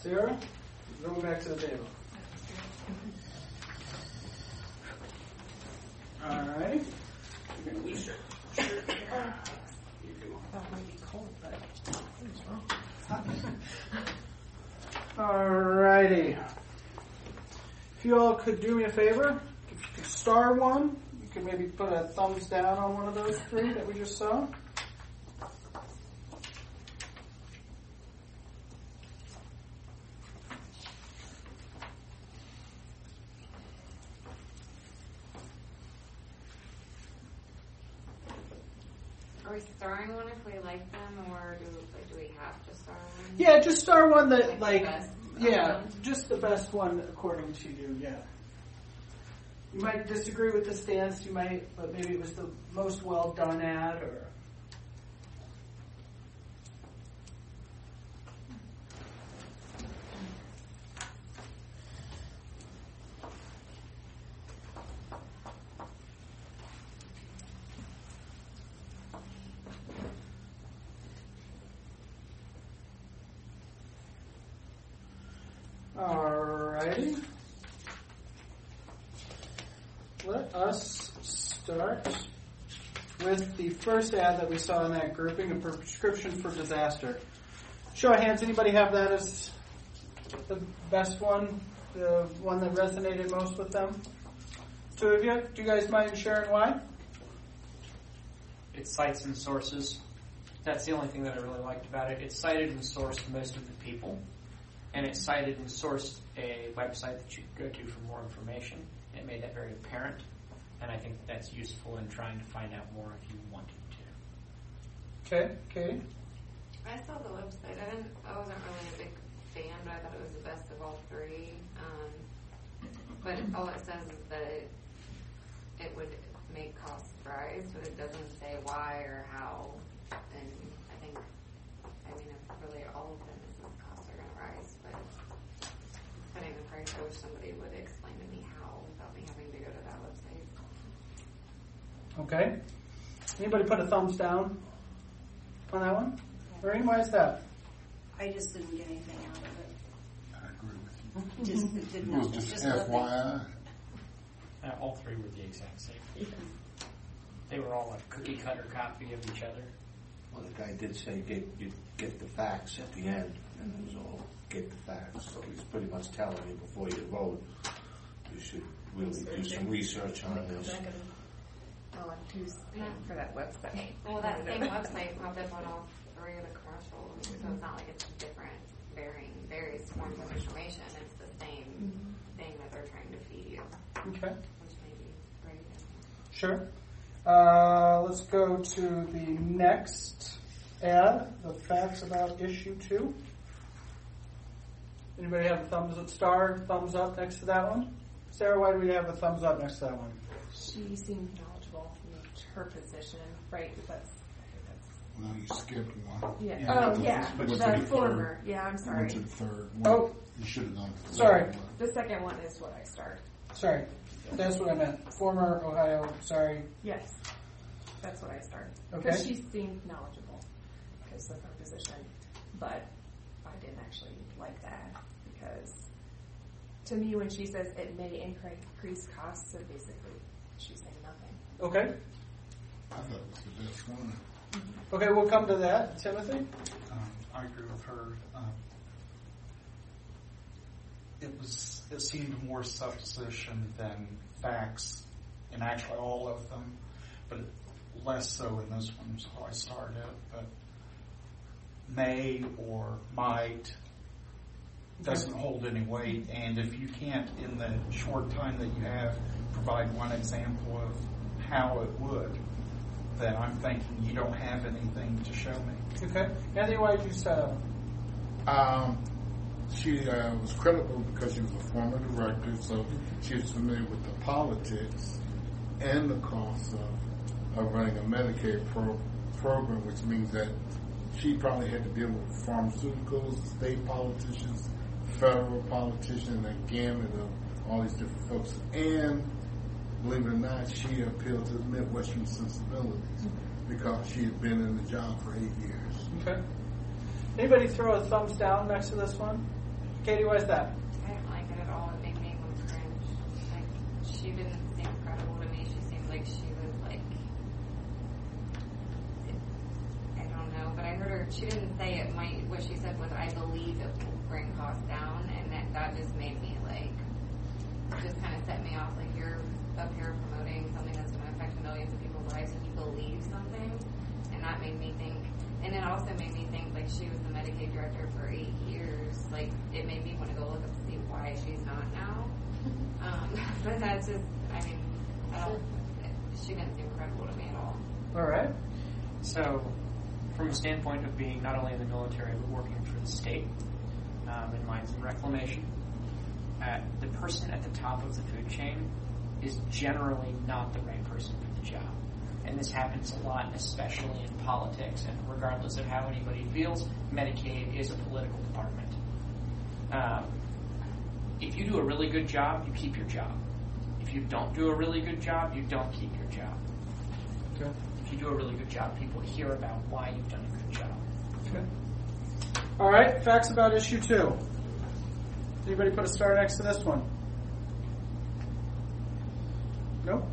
Sarah, go back to the table. All right. You're going to lose your shirt here. That might be cold, but what's wrong? All righty. If you all could do me a favor, if you could star one, you could maybe put a thumbs down on one of those three that we just saw. Are we starring one if we like them, or do we have to star one? Yeah, just star one that, Like the best yeah, just the best one according to you, yeah. You might disagree with the stance, you might, but maybe it was the most well done ad, or... Alrighty. Let us start with the first ad that we saw in that grouping, a prescription for disaster. Show of hands, anybody have that as the best one, the one that resonated most with them? Two of you? Do you guys mind sharing why? It cites and sources. That's the only thing that I really liked about it. It cited and sourced most of the people. And it cited and sourced a website that you could go to for more information. It made that very apparent. And I think that's useful in trying to find out more if you wanted to. Okay, Katie? I saw the website. I wasn't really a big fan, but I thought it was the best of all three. But all it says is that it would make costs rise, but it doesn't say why or how. And I mean, if really all of them costs are going to rise, but setting the price, I wish somebody would explain to me how without me having to go to that website. Okay. Anybody put a thumbs down on that one? Lorraine, why is that? I just didn't get anything out of it. I agree with you. Just it didn't. It was just FYI. All three were the exact same. They were all a cookie cutter copy of each other. Well, the guy did say you get the facts at the end, and it was all get the facts. So he's pretty much telling you before you vote, you should really do some research on this. Oh, I'm too spam for that website. Well, that same website popped up on all three of the commercials, so it's not like it's different, various forms of information. It's the same thing that they're trying to feed you. Okay. Which may be great. Sure. Let's go to the next ad, the facts about issue 2. Anybody have a thumbs up next to that one? Sarah, why do we have a thumbs up next to that one? She seemed knowledgeable from her position, right? No, you skipped one. Yeah. Yeah. The former. Third. Yeah, I'm sorry. Went to the third one. Oh. You should have done the Sorry. one. The second one is what I started. Sorry. That's what I meant. Former Ohio, sorry. Yes. That's what I started. Okay. Because she seemed knowledgeable because of her position. But I didn't actually like that because to me when she says it may increase costs, so basically she's saying nothing. Okay. I thought it was the best one. Okay, we'll come to that. Timothy? I agree with her. It seemed more supposition than facts in actually all of them, but less so in this one, so I started. But may or might doesn't hold any weight, and if you can't, in the short time that you have, provide one example of how it would, then I'm thinking you don't have anything to show me. Okay. Anthony, why did you set up? She was credible because she was a former director, so she was familiar with the politics and the costs of running a Medicaid program, which means that she probably had to deal with pharmaceuticals, state politicians, federal politicians, and a gamut of all these different folks. And believe it or not, she appealed to the Midwestern sensibilities because she had been in the job for 8 years. Okay. Anybody throw a thumbs down next to this one? Katie, why is that? I didn't like it at all. It made me look cringe. Like, she didn't seem credible to me. She seemed like she was like, I don't know, but I heard her, she didn't say it might, what she said was, I believe it will bring costs down, and that just made me like, just kind of set me off, like, you're up here promoting something that's going to affect millions of people's lives, and you believe something, and that made me think, and it also made me think, like, she was the Medicaid director for 8 years, like, it made me want to go look up to see why she's not now, but that's just, I mean, she didn't seem credible to me at all. All right. So, from a standpoint of being not only in the military but working for the state in mines and reclamation, the person at the top of the food chain is generally not the right person for the job. And this happens a lot, especially in politics. And regardless of how anybody feels, Medicaid is a political department. If you do a really good job, you keep your job. If you don't do a really good job, you don't keep your job. Okay. If you do a really good job, people hear about why you've done a good job. Okay. All right, facts about issue 2. Anybody put a star next to this one? No?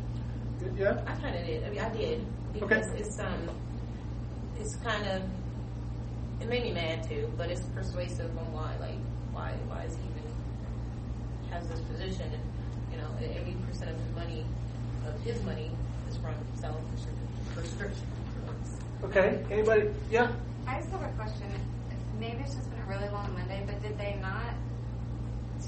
Good yet? I kind of did. I mean, I did because it's kind of, it made me mad too, but it's persuasive on why is he even has this position, and 80% of his money is from selling prescription drugs. Okay. Anybody? Yeah. I just have a question. Maybe it's just been a really long Monday, but did they not?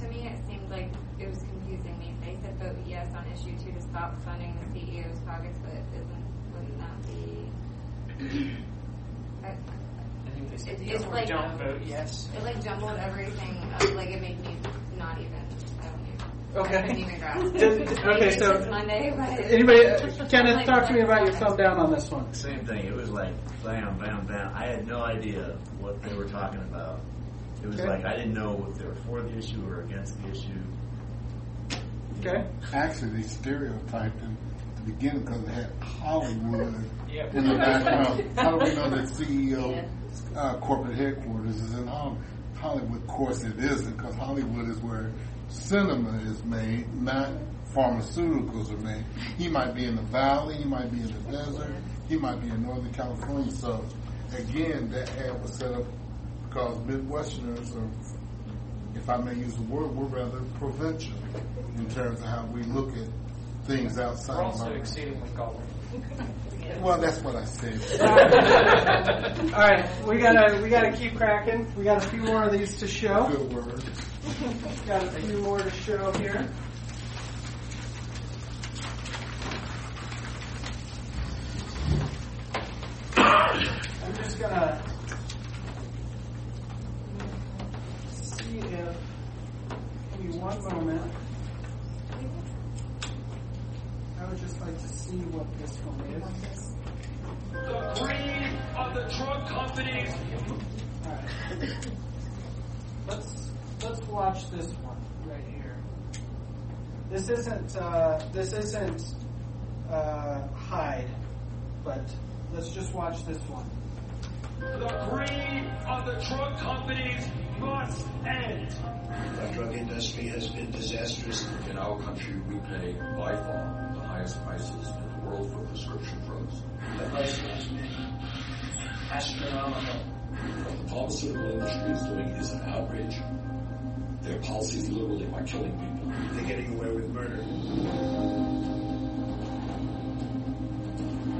To me, it seemed like it was confusing me. They said vote yes on issue 2 to stop funding the CEO's pockets, but wouldn't that be? I think they said It's like don't vote yes. It like jumbled everything. Like it made me not even. I don't even. Okay. I couldn't even grasp it. Okay, It's so just Monday, but anybody? Kenneth, talk to me about your thumb down on this one. Same thing. It was like bam, bam, bam. I had no idea what they were talking about. It was like I didn't know if they were for the issue or against the issue. Okay. Actually, they stereotyped him at the beginning because they had Hollywood in the background. How do we know that CEO corporate headquarters is in Hollywood? Of course, it isn't, because Hollywood is where cinema is made, not pharmaceuticals are made. He might be in the valley, he might be in the desert, he might be in Northern California. So, again, that ad was set up because Midwesterners are, if I may use the word, we're rather provincial in terms of how we look at things outside We're of also our... exceedingly gullible. Well, that's what I said. All right, we gotta keep cracking. We got a few more of these to show. Good word. Got a few more to show here. I'm just gonna see if, give me one moment. I would just like to see what this one is. The greed of the drug companies. All right. Let's watch this one right here. This isn't Hyde, but let's just watch this one. The greed of the drug companies must end. The drug industry has been disastrous. In our country, we pay by far the highest prices in the world for prescription drugs. The price has been astronomical. What the pharmaceutical industry is doing is an outrage. Their policies literally are killing people. They're getting away with murder.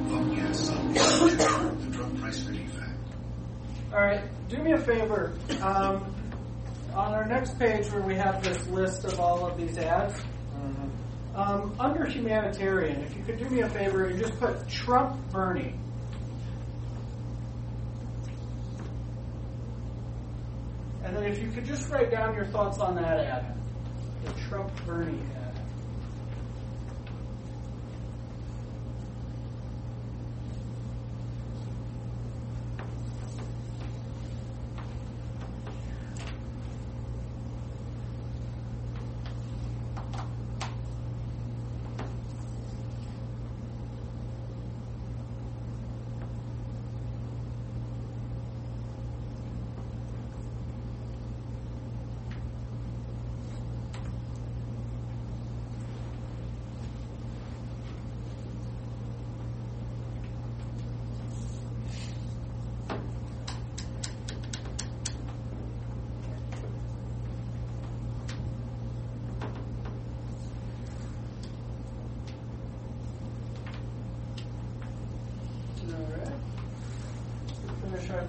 Vote yes on the Drug Price Relief Act. All right, do me a favor. On our next page where we have this list of all of these ads, under humanitarian, if you could do me a favor and just put Trump Bernie. And then if you could just write down your thoughts on that ad, the Trump Bernie ad.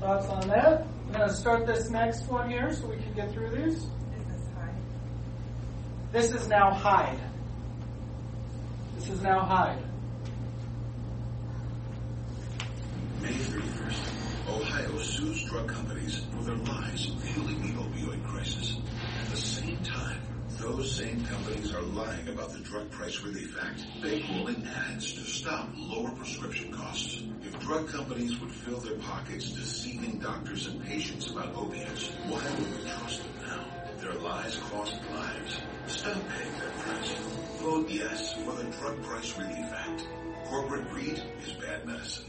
thoughts on that. I'm going to start this next one here so we can get through these. Is this high? This is now Hyde. This is now Hyde. May 31st, Ohio sues drug companies for their lies fueling the opioid crisis. At the same time, those same companies are lying about the Drug Price Relief Act, bankrolling ads to stop lower prescription costs. If drug companies would fill their pockets deceiving doctors and patients about opiates, why would we trust them now? Their lies cost lives. Stop paying their price. Vote yes for the Drug Price Relief Act. Corporate greed is bad medicine.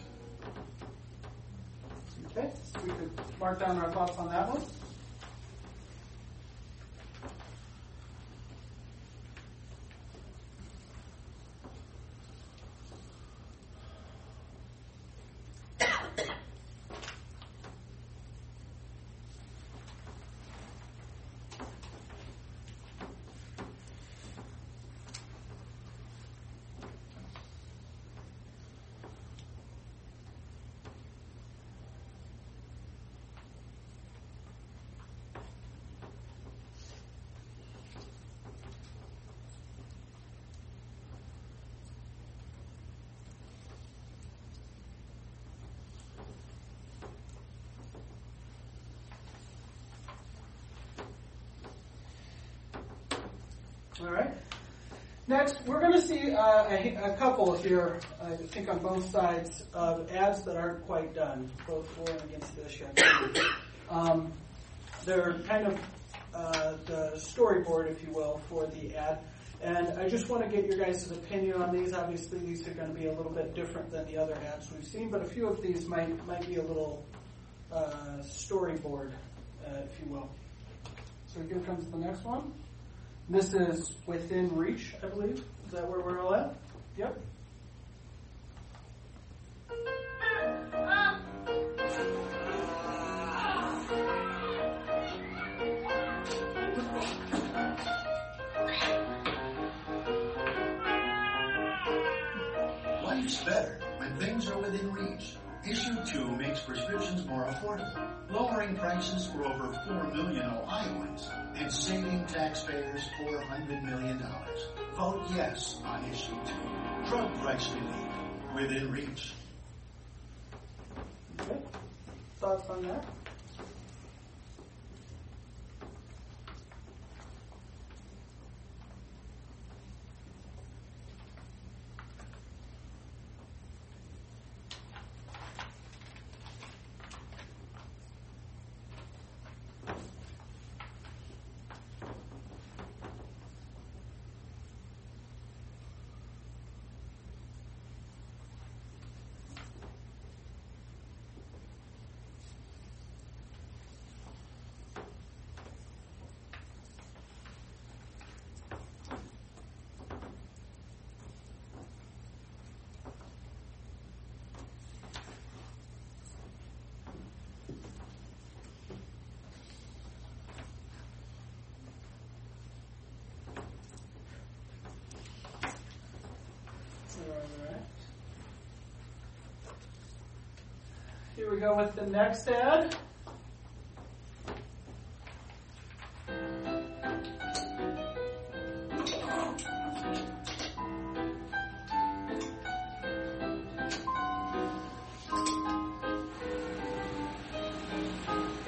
Okay, so we could mark down our thoughts on that one. All right. Next, we're going to see a couple here, I think on both sides, of ads that aren't quite done, both for and against this yet. They're kind of the storyboard, if you will, for the ad. And I just want to get your guys' opinion on these. Obviously, these are going to be a little bit different than the other ads we've seen, but a few of these might be a little storyboard, if you will. So here comes the next one. This is Within Reach, I believe. Is that where we're all at? Yep. Life's better when things are within reach. Issue 2 makes prescriptions more affordable, lowering prices for over 4 million Ohioans and saving taxpayers $400 million. Vote yes on Issue 2. Drug price relief within reach. Okay. Thoughts on that? Alright. Here we go with the next ad.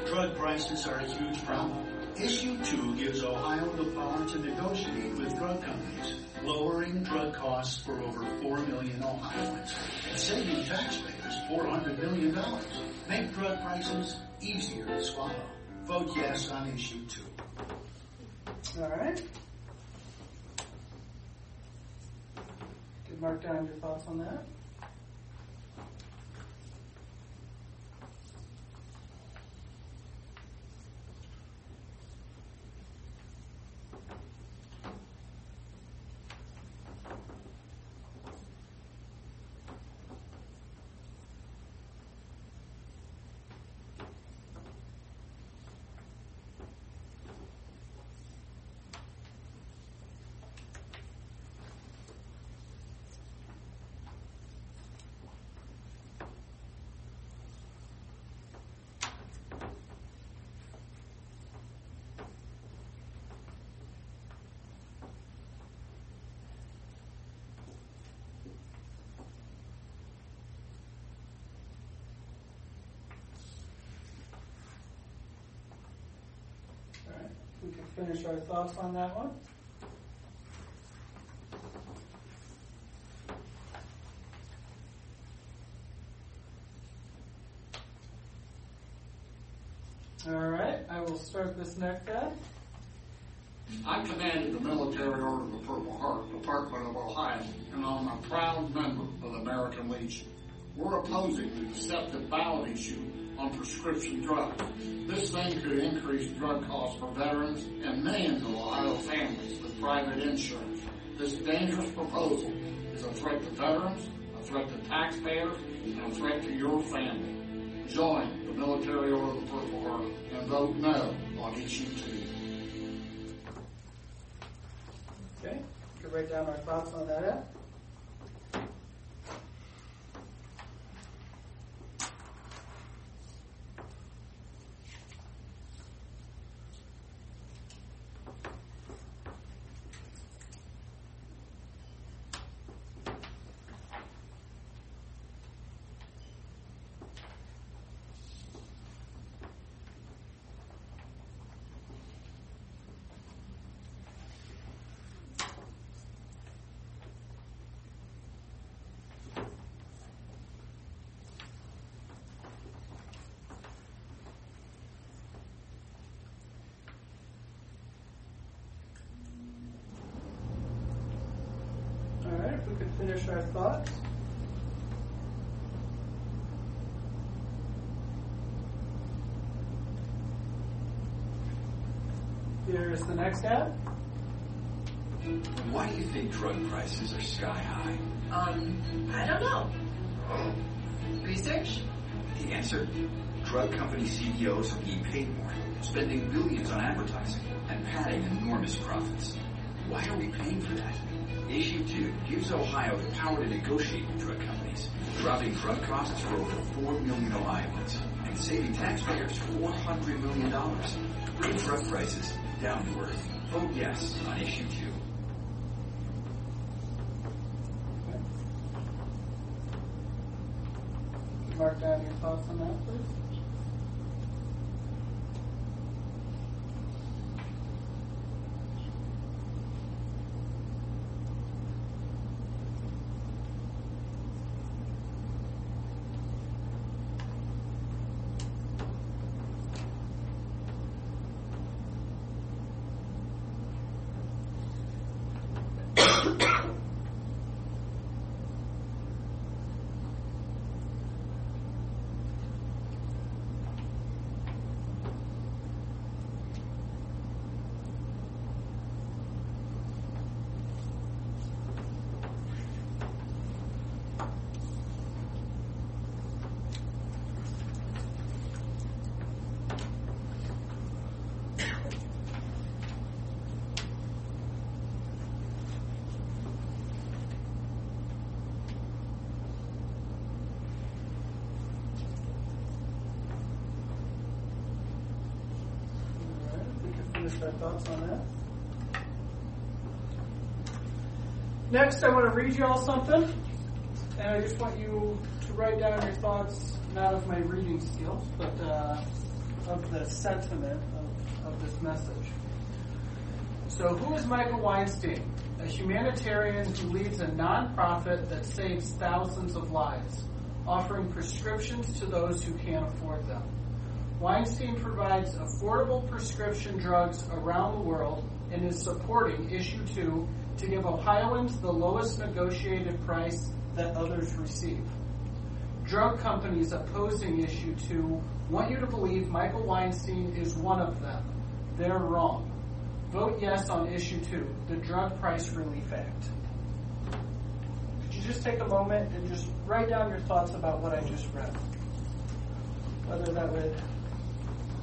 Drug prices are a huge problem. Issue 2 gives Ohio the power to negotiate with drug companies, lowering drug costs for over 4 million Ohioans and saving taxpayers $400 million. Make drug prices easier to swallow. Vote yes on Issue 2. All right. Can mark down your thoughts on that. can finish our thoughts on that one. All right, I will start this next ad. I commanded the Military Order of the Purple Heart, Department of Ohio, and I'm a proud member of the American Legion. We're opposing the deceptive ballot issue on prescription drugs. This thing could increase drug costs for veterans and millions of Ohio families with private insurance. This dangerous proposal is a threat to veterans, a threat to taxpayers, and a threat to your family. Join the Military Order of the Purple Heart and vote no on issue 2. Okay, you can write down our thoughts on that ad. All right, if we could finish our thoughts. Here's the next ad. Why do you think drug prices are sky high? I don't know. Research? The answer? Drug company CEOs are being paid more, spending billions on advertising, and padding enormous profits. Why are we paying for that? Issue 2 gives Ohio the power to negotiate with drug companies, dropping drug costs for over 4 million Ohioans, and saving taxpayers $400 million. Bring drug prices down to earth. Vote yes on issue 2. Mark down your thoughts on that, please. Finish our thoughts on that. Next, I want to read you all something, and I just want you to write down your thoughts, not of my reading skills, but of the sentiment of this message. So, who is Michael Weinstein? A humanitarian who leads a nonprofit that saves thousands of lives, offering prescriptions to those who can't afford them. Weinstein provides affordable prescription drugs around the world and is supporting Issue 2 to give Ohioans the lowest negotiated price that others receive. Drug companies opposing Issue 2 want you to believe Michael Weinstein is one of them. They're wrong. Vote yes on Issue 2, the Drug Price Relief Act. Could you just take a moment and just write down your thoughts about what I just read? Whether that would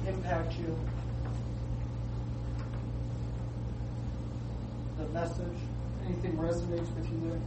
impact you, the message, anything resonates with you there?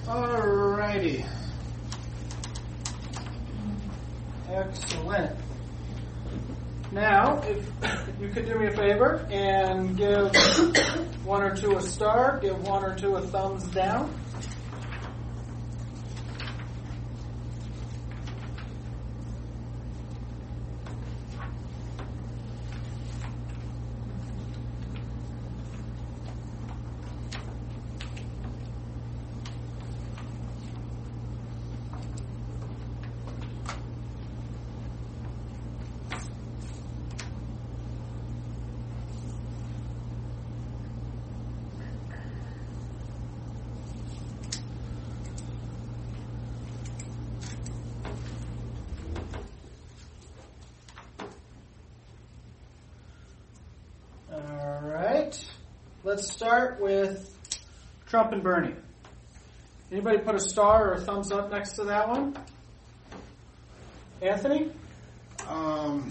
Alrighty. Excellent. Now, if you could do me a favor and give one or two a star, give one or two a thumbs down. Let's start with Trump and Bernie. Anybody put a star or a thumbs up next to that one? Anthony? I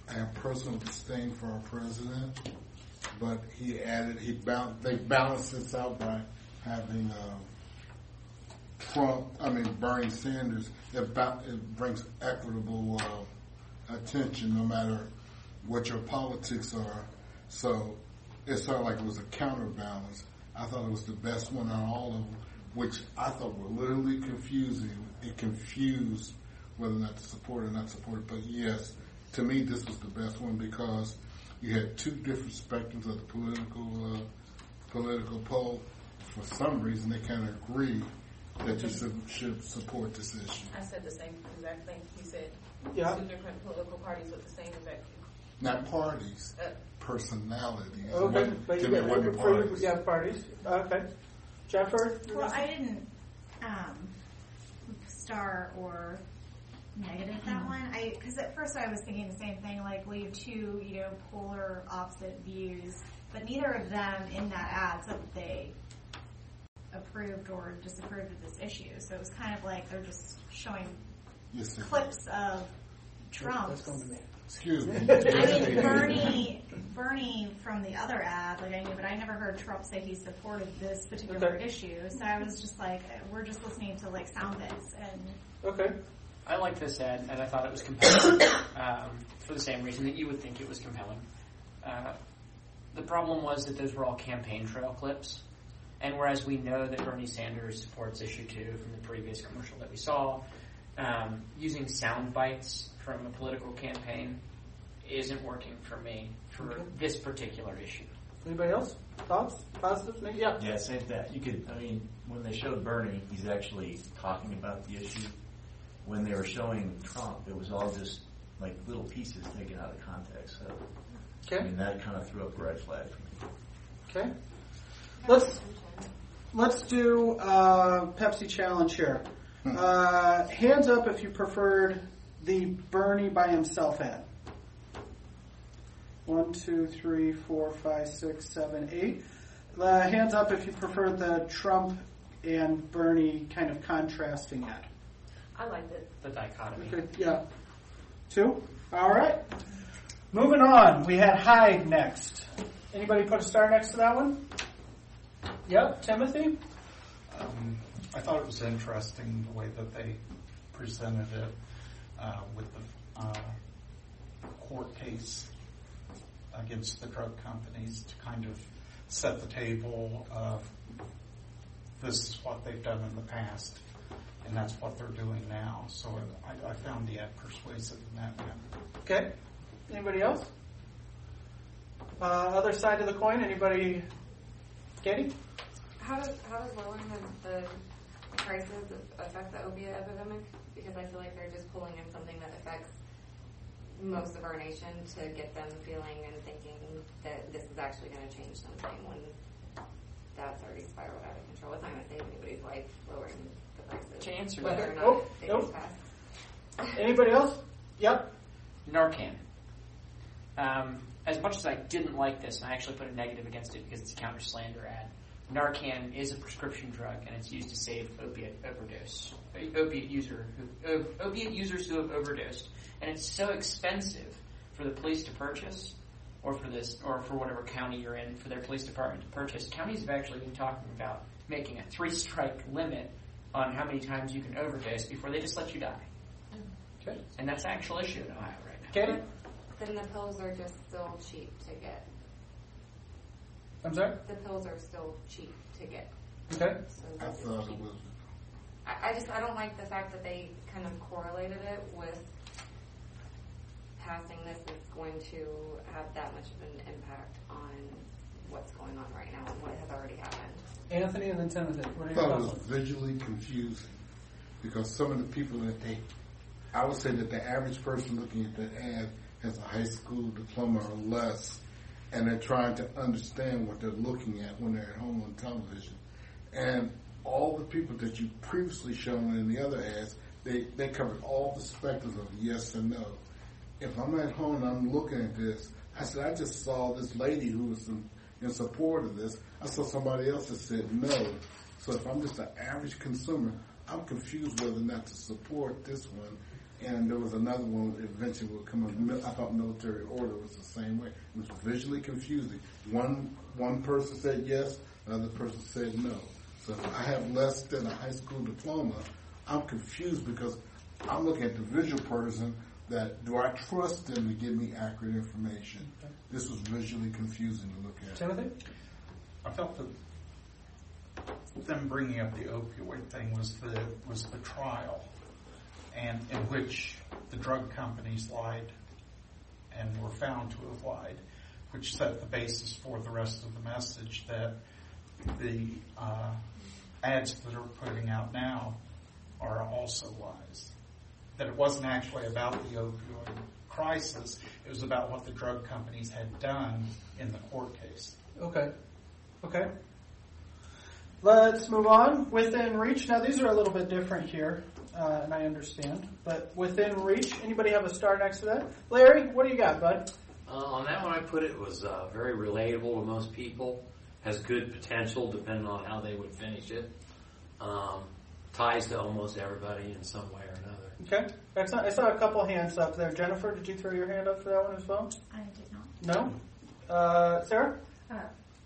have personal disdain for our president, but they balanced this out by having Bernie Sanders. It brings equitable attention no matter what your politics are. So it's sort of like it was a counterbalance. I thought it was the best one out of all of them, which I thought were literally confusing. It confused whether or not to support or not support it. But yes, to me this was the best one because you had two different spectrums of the political pole. For some reason they kind of agreed that you should support this issue. I said the same exact thing. You said two different political parties with the same exact view. Not parties, personalities. Okay, but you wasn't parties. Yeah, parties. Okay. Jennifer? Well, I didn't star or negative that one. Because at first I was thinking the same thing, like we have two, polar opposite views, but neither of them in that ad said that they approved or disapproved of this issue. So it was kind of like they're just showing clips of Trump. That's going to me. Excuse me. I mean, Bernie from the other ad, I knew, but I never heard Trump say he supported this particular issue. So I was just like, we're just listening to sound bits. And okay. I liked this ad, and I thought it was compelling for the same reason that you would think it was compelling. The problem was that those were all campaign trail clips. And whereas we know that Bernie Sanders supports issue 2 from the previous commercial that we saw, using sound bites from a political campaign isn't working for me for this particular issue. Anybody else? Thoughts? Positives? Yeah. Yeah, same that. When they showed Bernie, he's actually talking about the issue. When they were showing Trump, it was all just like little pieces taken out of context. So, that kind of threw up a red flag for me. Okay. Let's do Pepsi challenge here. Hands up if you preferred the Bernie by himself ad. 1, 2, 3, 4, 5, 6, 7, 8. Hands up if you prefer the Trump and Bernie kind of contrasting ad. I liked it. The dichotomy. Okay, yeah. 2? All right. Moving on. We had Hyde next. Anybody put a star next to that one? Yep. Timothy? I thought it was interesting the way that they presented it with the court case against the drug companies to kind of set the table of this is what they've done in the past and that's what they're doing now. So I found the ad persuasive in that manner. Okay. Anybody else? Other side of the coin, anybody? Katie? How does lowering the prices affect the opiate epidemic? Because I feel like they're just pulling in something that affects most of our nation to get them feeling and thinking that this is actually going to change something when that's already spiraled out of control. It's not going to save anybody's life lowering the prices. To answer whether that. or not they get passed. Anybody else? Yep. Narcan. As much as I didn't like this, and I actually put a negative against it because it's a counter slander ad, Narcan is a prescription drug, and it's used to save opiate users who have overdosed. And it's so expensive for the police to purchase or for whatever county you're in, for their police department to purchase. Counties have actually been talking about making a 3-strike limit on how many times you can overdose before they just let you die. Okay. And that's an actual issue in Ohio right now. Katie? Then the pills are just still cheap to get. I'm sorry? The pills are still cheap to get. Okay. So I thought it was. I don't like the fact that they kind of correlated it with passing this is going to have that much of an impact on what's going on right now and what has already happened. Anthony and then Timothy. What are I your thought it thoughts? was visually confusing because some of the people that I would say that the average person looking at the ad has a high school diploma or less, and they're trying to understand what they're looking at when they're at home on television. And all the people that you previously shown in the other ads, they covered all the spectrums of yes and no. If I'm at home and I'm looking at this, I said, I just saw this lady who was in support of this. I saw somebody else that said no. So if I'm just an average consumer, I'm confused whether or not to support this one. And there was another one that eventually will come up. I thought military order was the same way. It was visually confusing. One person said yes, another person said no. So if I have less than a high school diploma, I'm confused because I'm looking at the visual person that do I trust them to give me accurate information? Okay. This was visually confusing to look at. Timothy? I felt that them bringing up the opioid thing was the trial, and in which the drug companies lied and were found to have lied, which set the basis for the rest of the message that the ads that are putting out now are also lies. That it wasn't actually about the opioid crisis, it was about what the drug companies had done in the court case. Okay. Let's move on. Within reach. Now, these are a little bit different here, and I understand. But within reach, anybody have a star next to that? Larry, what do you got, bud? On that one, I put it was very relatable to most people. Has good potential, depending on how they would finish it. Ties to almost everybody in some way or another. Okay. Excellent. I saw a couple hands up there. Jennifer, did you throw your hand up for that one as well? I did not. No? Sarah?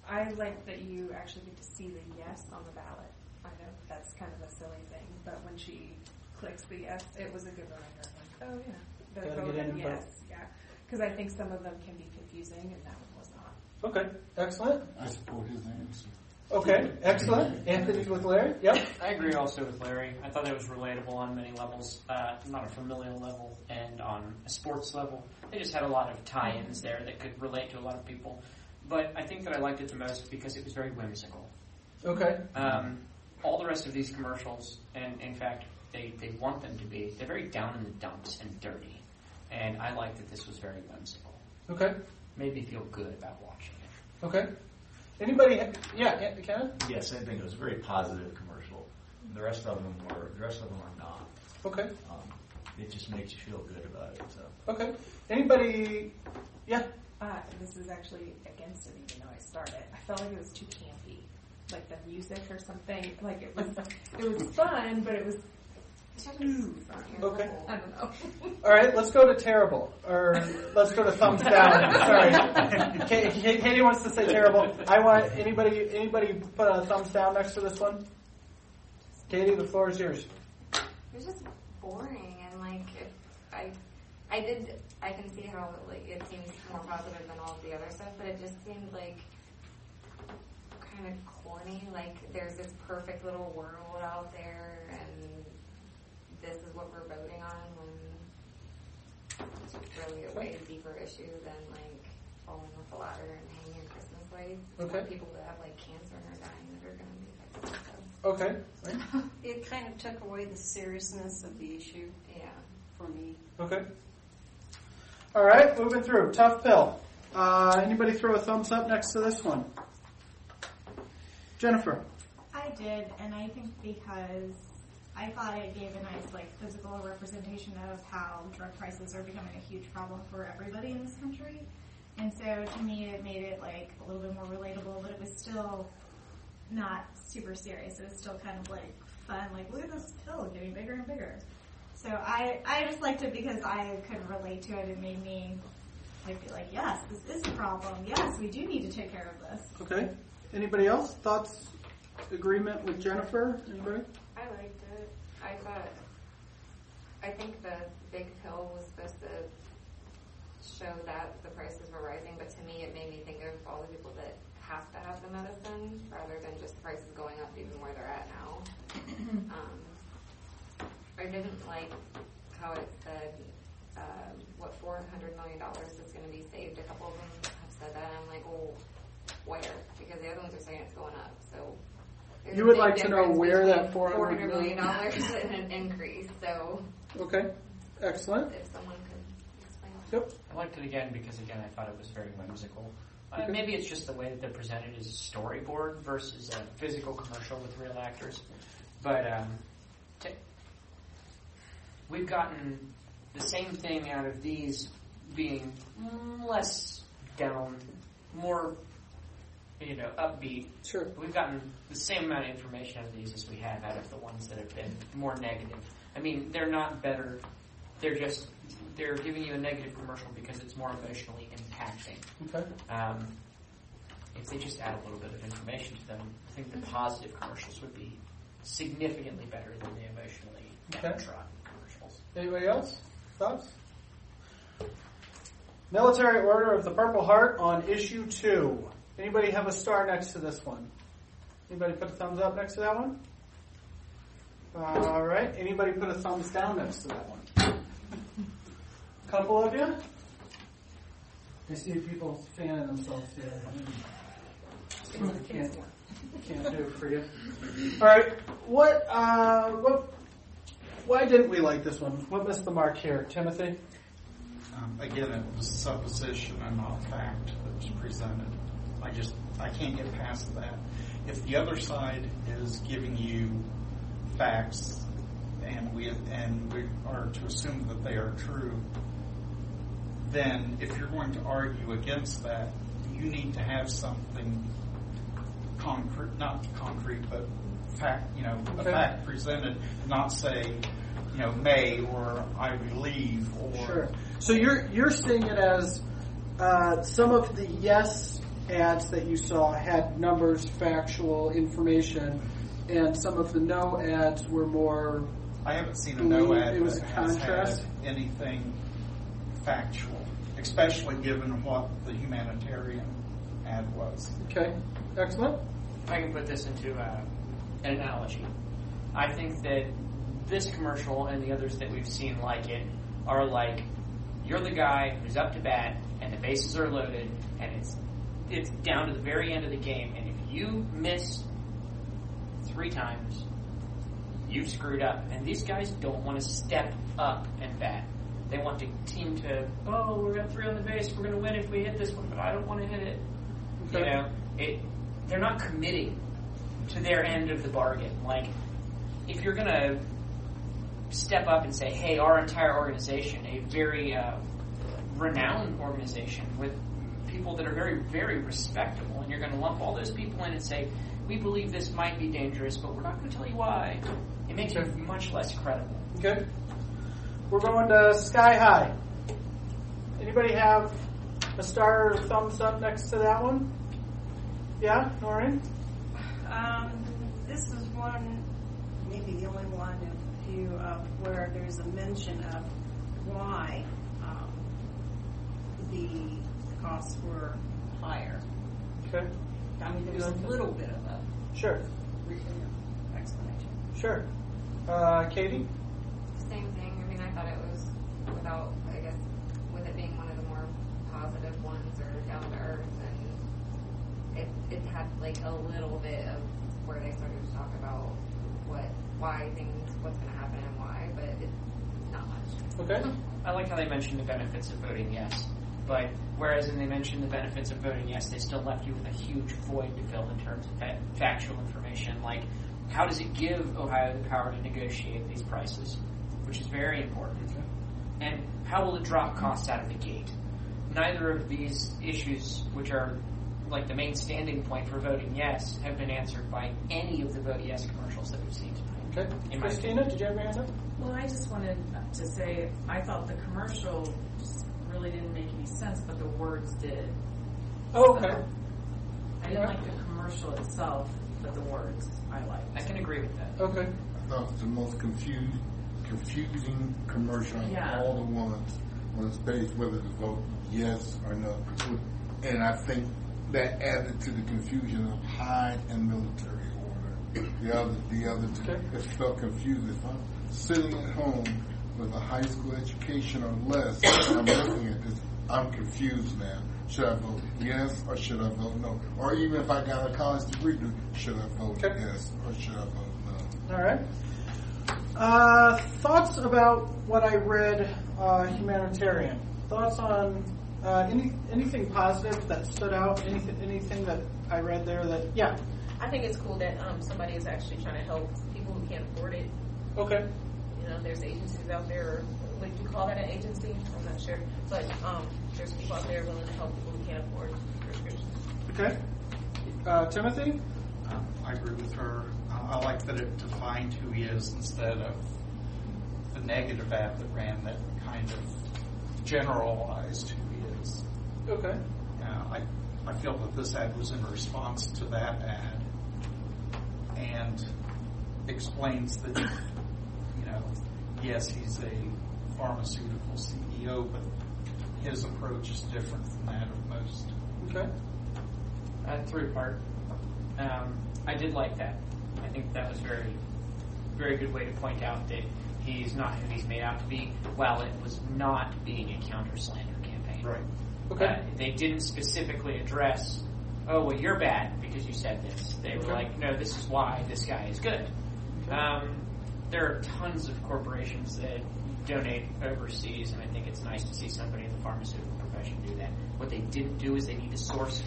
I like that you actually get to see the yes on the ballot. I know that's kind of a silly thing, but when she clicks the yes, it was a good reminder. Like, oh yeah, they're voting yes, yeah. Because I think some of them can be confusing, and that one was not. Okay, excellent. I support his answer. Okay, excellent. Anthony with Larry? Yep. I agree also with Larry. I thought it was relatable on many levels, not a familial level and on a sports level. They just had a lot of tie-ins there that could relate to a lot of people. But I think that I liked it the most because it was very whimsical. Okay. All the rest of these commercials, and in fact, they want them to be, they're very down in the dumps and dirty. And I liked that this was very whimsical. Okay. Made me feel good about watching it. Okay. Anybody? Yeah, Kenneth? Yeah, same thing. It was a very positive commercial. The rest of them are not. Okay. It just makes you feel good about it. So. Okay. Anybody? Yeah. This is actually against it, even though I started. I felt like it was too campy, like the music or something. Like it was fun, but it was too fun. Okay. I don't know. All right, let's go to terrible, or let's go to thumbs down. Sorry, Katie wants to say terrible. I want anybody put a thumbs down next to this one. Katie, the floor is yours. It was just boring, and like I can see how like it seems more positive than all of the other stuff, but it just seemed like kind of corny. Like there's this perfect little world out there, and this is what we're voting on, when it's really a way deeper issue than like falling off the ladder and hanging your Christmas lights. Okay. People that have like cancer and are dying that are going to be affected. Okay. It kind of took away the seriousness of the issue. Yeah. For me. Okay. All right, moving through. Tough pill. Anybody throw a thumbs up next to this one? Jennifer. I did, and I think because I thought it gave a nice physical representation of how drug prices are becoming a huge problem for everybody in this country. And so to me it made it a little bit more relatable, but it was still not super serious. It was still kind of fun, look at this pill getting bigger and bigger. So I just liked it because I could relate to it. It made me I'd be like, yes, this is a problem. Yes, we do need to take care of this. Okay. Anybody else? Thoughts? Agreement with Jennifer? Anybody? I liked it. I think the big pill was supposed to show that the prices were rising, but to me it made me think of all the people that have to have the medicine rather than just the prices going up even where they're at now. I didn't like how it said what $400 million is going to be saved. A couple of them have said that, and I'm like, well, where? Because the other ones are saying it's going up. So you would like to know where that $400 million and an increase. So okay, excellent. If someone could explain. Yep. I liked it again because I thought it was very whimsical. Maybe it's just the way that they're presented as a storyboard versus a physical commercial with real actors. But we've gotten the same thing out of these being less down, more upbeat. Sure. We've gotten the same amount of information out of these as we have out of the ones that have been more negative. I mean, they're not better. They're giving you a negative commercial because it's more emotionally impacting. Okay. If they just add a little bit of information to them, I think the positive commercials would be significantly better than the emotionally downtrodden commercials. Anybody else? Thoughts? Military Order of the Purple Heart on issue 2. Anybody have a star next to this one? Anybody put a thumbs up next to that one? All right. Anybody put a thumbs down next to that one? Couple of you? I see people fanning themselves here. Can't do it for you. All right. Why didn't we like this one? What missed the mark here? Timothy? Again, it was supposition and not fact that was presented. I can't get past that. If the other side is giving you facts and we are to assume that they are true, then if you're going to argue against that, you need to have something concrete, not concrete, but fact, a fact presented, not say, may or I believe or. Sure. So you're seeing it as some of the yes ads that you saw had numbers, factual information, and some of the no ads were more. I haven't seen a no ad. It was a that has contrast. had anything factual, especially given what the humanitarian ad was. Okay, excellent. If I can put this into an analogy, I think that this commercial and the others that we've seen like it are like, you're the guy who's up to bat and the bases are loaded and it's down to the very end of the game, and if you miss 3 times, you've screwed up. And these guys don't want to step up and bat. They want the team to, we're going to 3 on the base, we're going to win if we hit this one, but I don't want to hit it. Okay. They're not committing to their end of the bargain. Like, if you're going to step up and say, hey, our entire organization, a very renowned organization with people that are very, very respectable, and you're going to lump all those people in and say, we believe this might be dangerous, but we're not going to tell you why. It makes you much less credible. Okay. We're going to Sky High. Anybody have a star or thumbs up next to that one? Yeah, Noreen? This is one, maybe the only one of a few where there's a mention of why the costs were higher. Okay. I mean, there's a little bit of a explanation. Sure. Katie? Same thing. I mean, I thought it was with it being one of the more positive ones or down to earth, and it had like a little bit of where they started to talk about what's going to happen and why, but not much. Okay. I like how they mentioned the benefits of voting yes. But whereas when they mentioned the benefits of voting yes, they still left you with a huge void to fill in terms of factual information. Like, how does it give Ohio the power to negotiate these prices, which is very important. And how will it drop costs out of the gate? Neither of these issues, which are like the main standing point for voting yes, have been answered by any of the vote yes commercials that we've seen tonight. Okay. Christina, did you have your hand up? Well, I just wanted to say I thought the commercial really didn't make any sense, but the words did. Oh, okay. So, I didn't like the commercial itself, but the words I liked. I can agree with that. Okay. I thought it was the most confusing commercial of all the ones when it's based whether to vote yes or no. And I think that added to the confusion of Hyde and military order. The other two, it felt confusing. If I'm sitting at home with a high school education or less, I'm looking at this, I'm confused now. Should I vote yes or should I vote no? Or even if I got a college degree, should I vote yes or should I vote no? All right. Thoughts about what I read, humanitarian. Thoughts on anything positive that stood out? Anything that I read there that, yeah. I think it's cool that somebody is actually trying to help people who can't afford it. Okay. You know, there's agencies out there. Would you call that an agency? I'm not sure. But there's people out there willing to help people who can't afford prescriptions. Okay. Timothy? I agree with her. I like that it defined who he is instead of the negative ad that ran that kind of generalized who he is. Okay. I feel that this ad was in response to that ad and explains that, yes, he's a pharmaceutical CEO, but his approach is different from that of most. Okay. Three-part. I did like that. I think that was very, very good way to point out that he's not who he's made out to be, while it was not being a counter-slander campaign. Right. Okay. They didn't specifically address, oh, well, you're bad because you said this. They were like, no, this is why this guy is good. There are tons of corporations that donate overseas, and I think it's nice to see somebody in the pharmaceutical profession do that. What they didn't do is they need to source it.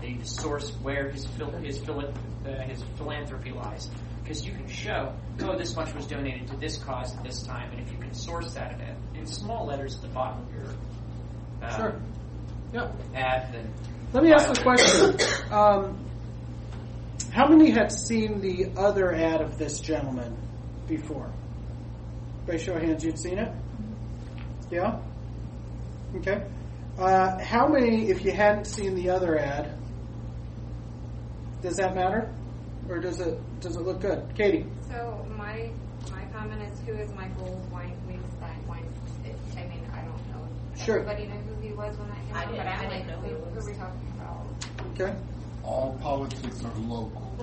They need to source where his philanthropy lies. Because you can show, oh, this much was donated to this cause at this time, and if you can source that in small letters at the bottom of your ad, then... Let me ask the question. How many had seen the other ad of this gentleman before? By show of hands, you'd seen it? Yeah? Okay. How many, if you hadn't seen the other ad, does that matter? Or does it look good? Katie? So my comment is, who is Michael Weinstein? I mean, I don't know. Sure. Everybody knew who he was when that came out, but I'm like, who are we talking about? Okay. All politics are local.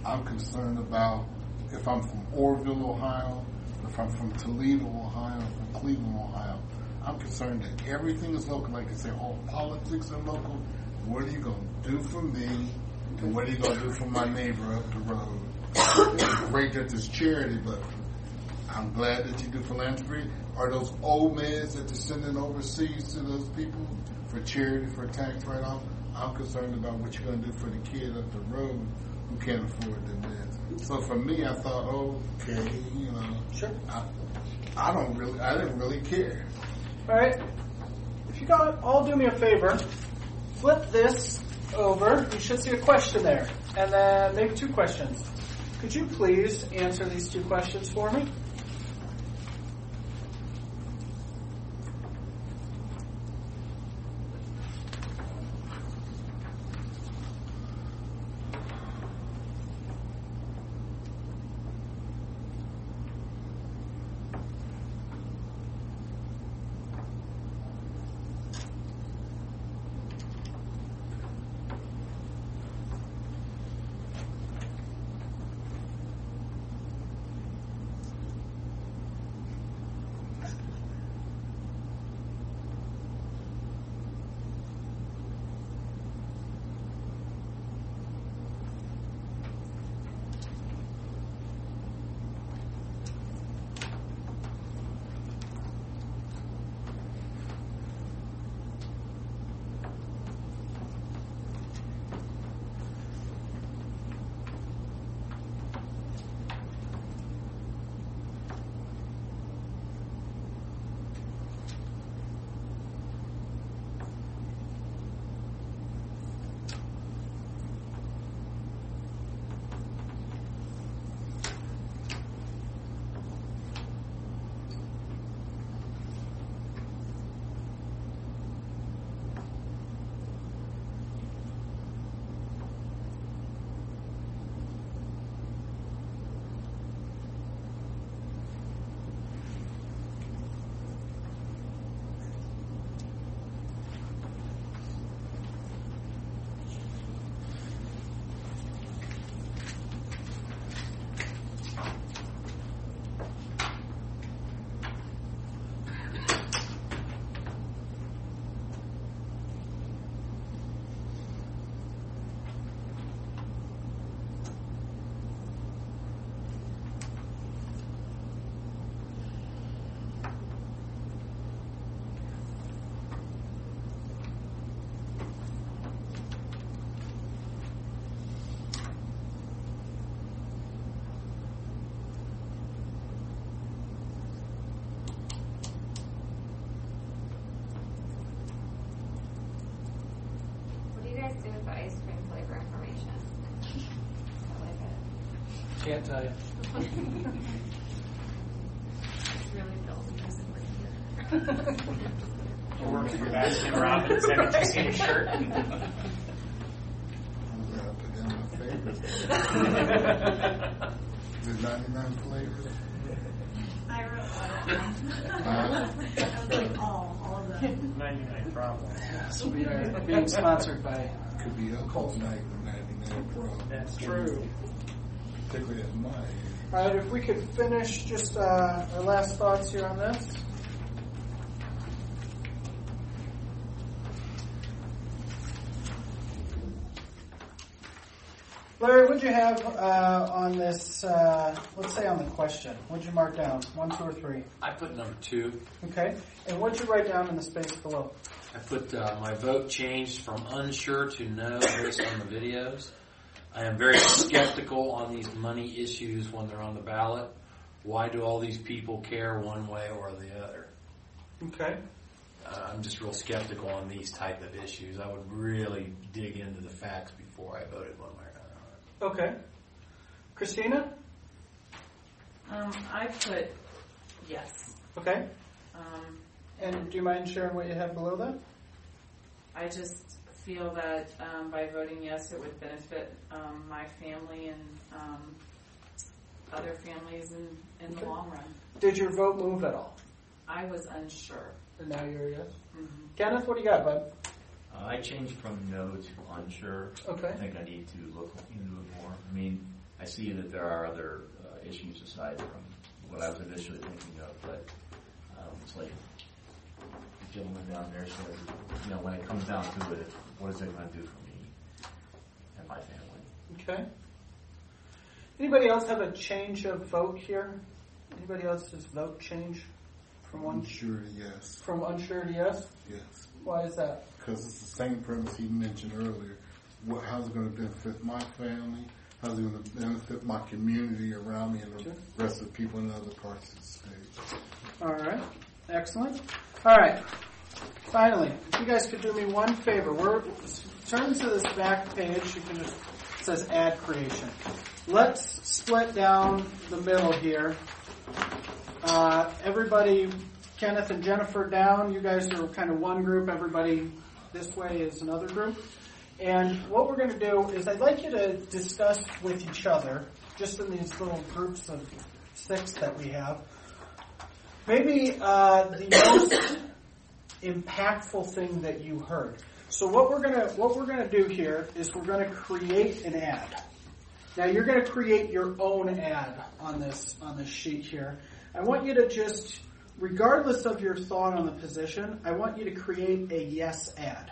I'm concerned about if I'm from Orville, Ohio, if I'm from Toledo, Ohio, from Cleveland, Ohio. I'm concerned that everything is local. Like I say, all politics are local. What are you going to do for me? And what are you going to do for my neighbor up the road? It's great that there's charity, but I'm glad that you do philanthropy. Are those old meds that they're sending overseas to those people for charity, for tax write-off? I'm concerned about what you're going to do for the kid up the road who can't afford the meds. So for me, I thought, okay, sure. I didn't really care. All right. If you all do me a favor, flip this over. You should see a question there, and then maybe two questions. Could you please answer these two questions for me? the ice cream flavor information. I like it. Can't tell you. It's really building music right here. Or work for Baskin Robbins. Haven't you seen his shirt? I'm glad I put down my favorites. There's 99 flavors. I wrote I was like all of them. 99 problems. Yes, we are being sponsored by. Could be alcohol night with 99 problems. That's true. Particularly at my age. All right, if we could finish just our last thoughts here on this. Larry, what'd you have on this, let's say on the question? What'd you mark down? 1, 2, or 3? I put number 2. Okay. And what'd you write down in the space below? I put my vote changed from unsure to no based on the videos. I am very skeptical on these money issues when they're on the ballot. Why do all these people care one way or the other? Okay. I'm just real skeptical on these type of issues. I would really dig into the facts before I voted one way or another. Okay. Christina? I put yes. Okay. And do you mind sharing what you have below that? I just feel that by voting yes, it would benefit my family and other families in the long run. Did your vote move at all? I was unsure. And now you're a yes? Mm-hmm. Kenneth, what do you got, bud? I changed from no to unsure. Okay. I think I need to look into it more. I mean, I see that there are other issues aside from what I was initially thinking of, but it's like the gentleman down there said, when it comes down to it, what is it going to do for me and my family? Okay. Anybody else have a change of vote here? Anybody else's vote change from unsure to yes? From unsure to yes? Yes. Why is that? Because it's the same premise he mentioned earlier. How's it going to benefit my family? How's it going to benefit my community around me and the rest of the people in other parts of the state? All right. Excellent. All right. Finally, if you guys could do me one favor. Turn to this back page. You can just, it says ad creation. Let's split down the middle here. Everybody, Kenneth and Jennifer down. You guys are kind of one group. Everybody this way is another group. And what we're going to do is I'd like you to discuss with each other, just in these little groups of 6 that we have, maybe the most impactful thing that you heard. So what we're gonna do here is we're gonna create an ad. Now you're gonna create your own ad on this sheet here. I want you to just, regardless of your thought on the position, I want you to create a yes ad.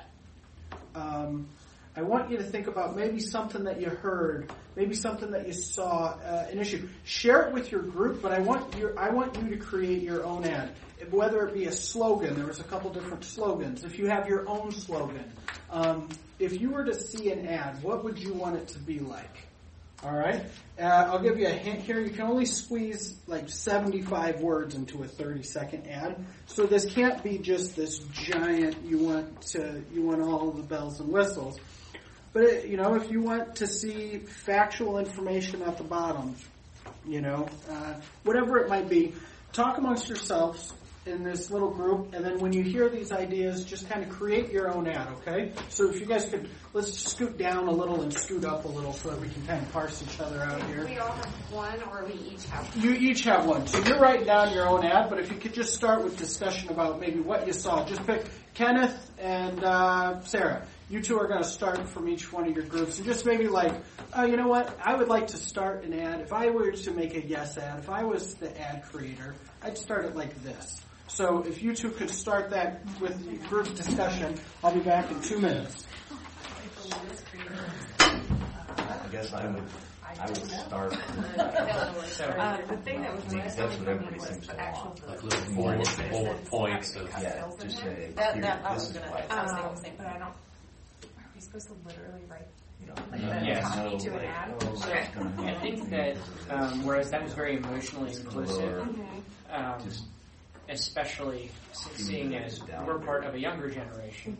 I want you to think about maybe something that you heard, maybe something that you saw, an issue. Share it with your group, but I want you to create your own ad. Whether it be a slogan, there was a couple different slogans. If you have your own slogan, if you were to see an ad, what would you want it to be like? All right. I'll give you a hint here. You can only squeeze like 75 words into a 30-second ad. So this can't be just this giant. You want all the bells and whistles. But if you want to see factual information at the bottom, whatever it might be, talk amongst yourselves in this little group, and then when you hear these ideas, just kind of create your own ad, okay? So if you guys could, let's scoot down a little and scoot up a little so that we can kind of parse each other out here. We all have one, or we each have one? You each have one. So you're writing down your own ad, but if you could just start with discussion about maybe what you saw. Just pick Kenneth and Sarah. You two are going to start from each one of your groups. And just maybe like, you know what? I would like to start an ad. If I were to make a yes ad, if I was the ad creator, I'd start it like this. So if you two could start that with the group discussion, I'll be back in 2 minutes. I guess I would start. The thing that was that's what everybody seems to want. Like little more bullet points of just say this is what. I was thinking the same, but I don't. Are we supposed to literally write? Yes. To an ad? So I think that whereas that was very emotionally inclusive, especially seeing as we're part of a younger generation,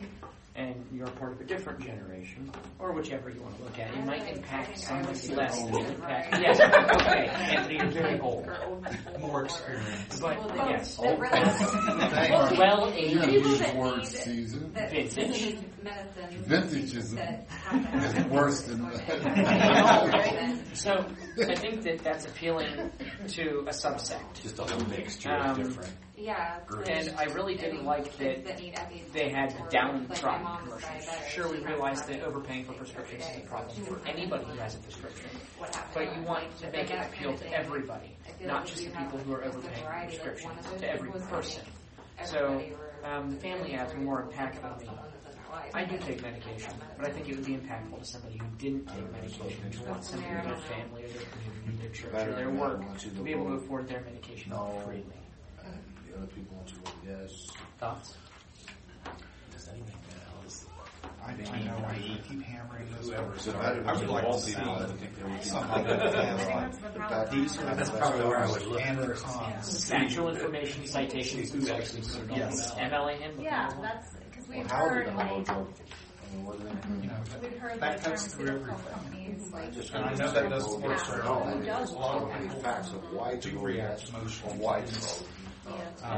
and you're part of a different generation, or whichever you want to look at, it might impact someone less than it impacts. Yes, okay, Anthony, you're very old. More experience. But yes, well-aged. people Use that word need season. vintage. Vintage is worse than So I think that's appealing to a subsect. Just a whole mixture of different. Yeah, and I really didn't like that they had downtrodden commercials. Sure, we realize that overpaying for prescriptions is a problem for anybody who has a prescription, but you want to make it appeal to everybody, not just the people who are overpaying for prescriptions, to every person. So the family ads were more impactful to me. I do take medication, but I think it would be impactful to somebody who didn't take medication, who wants somebody in their family or their community, their church, or their work to be able to afford their medication freely. The other people want to vote yes. Thoughts? Does anything else? I know I keep hammering this. Whoever's I would like to see something that's probably where I would look. And cons. Factual information, citations, and sources. Yes. MLA handbook. Yeah, that's because we've How heard did like That we've heard cuts through pharmaceutical everything. companies like And I know that doesn't work for everyone. Who does A lot of people facts of why do react emotionally. why And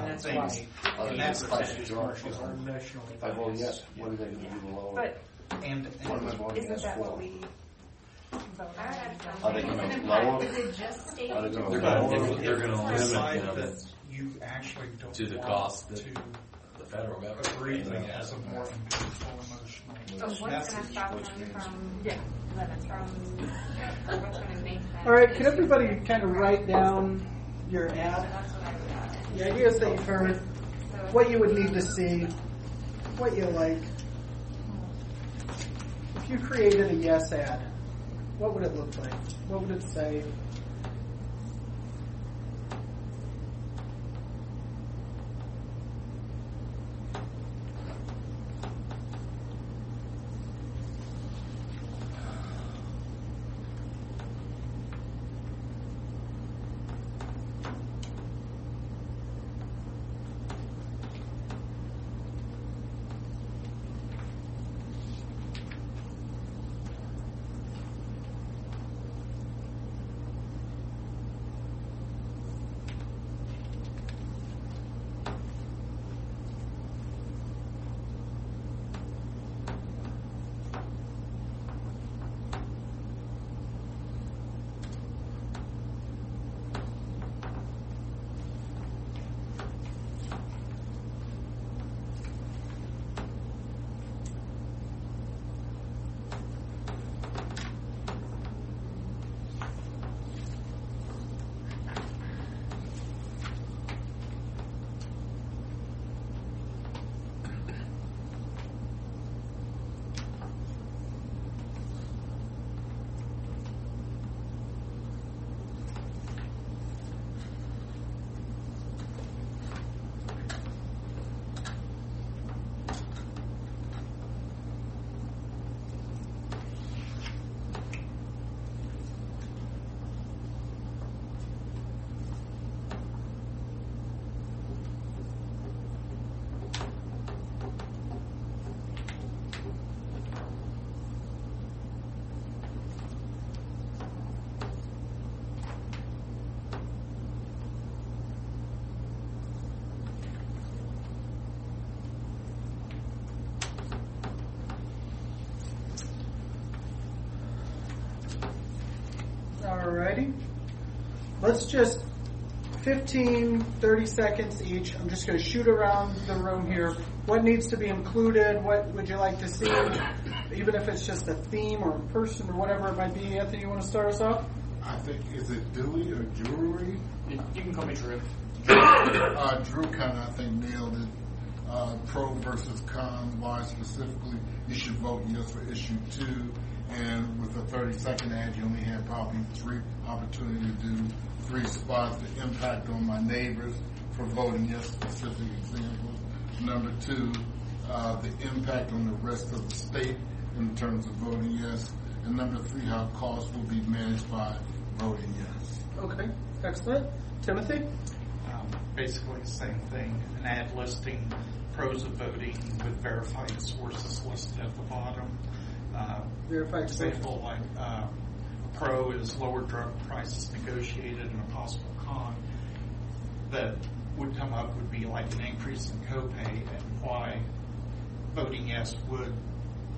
that's why and that's commercials are emotionally I vote biased. yes. What are they going to do to lower? But and what am I voting isn't yes that for? what we vote on? Are they going to lower? Is it just state? Are they going to They're going to decide limit that them you actually don't to the want cost that to the federal government agree pays that out. as a more impactful emotional So what's going to stop them from limits from what's going to make them? All right, can everybody kind of write down your ad? That's what I would add. The ideas that you've heard, what you would need to see, what you like. If you created a yes ad, what would it look like? What would it say? Alrighty. Let's just 15, 30 seconds each. I'm just going to shoot around the room here. What needs to be included? What would you like to see? Even if it's just a theme or a person or whatever it might be. Anthony, you want to start us off? I think, is it Dewey or Jewelry? You can call me Drew. Drew kind of, I think, nailed it. Pro versus con, why specifically you should vote yes for issue 2. And with the 30-second ad, you only had probably 3 opportunities to do 3 spots. The impact on my neighbors for voting yes, specific examples. Number 2, the impact on the rest of the state in terms of voting yes. And number 3, how costs will be managed by voting yes. Okay, excellent. Timothy? Basically the same thing, an ad listing pros of voting with verified sources listed at the bottom. Verified example like pro is lower drug prices negotiated, and a possible con that would come up would be like an increase in copay, and why voting yes would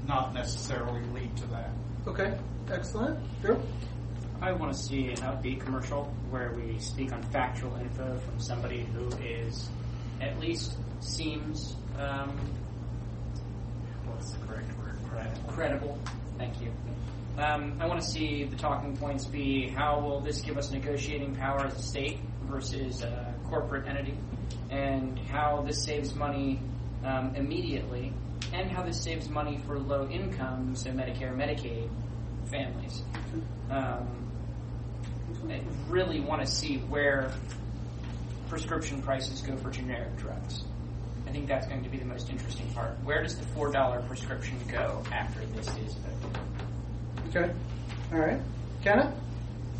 not necessarily lead to that. Okay, excellent. Drew? I want to see an upbeat commercial where we speak on factual info from somebody who is at least seems what's the correct word? Credible. Thank you. I want to see the talking points be how will this give us negotiating power as a state versus a corporate entity, and how this saves money immediately, and how this saves money for low income, so Medicare, Medicaid families. I really want to see where prescription prices go for generic drugs. I think that's going to be the most interesting part. Where does the $4 prescription go after this is voted? Okay. All right. Kenneth?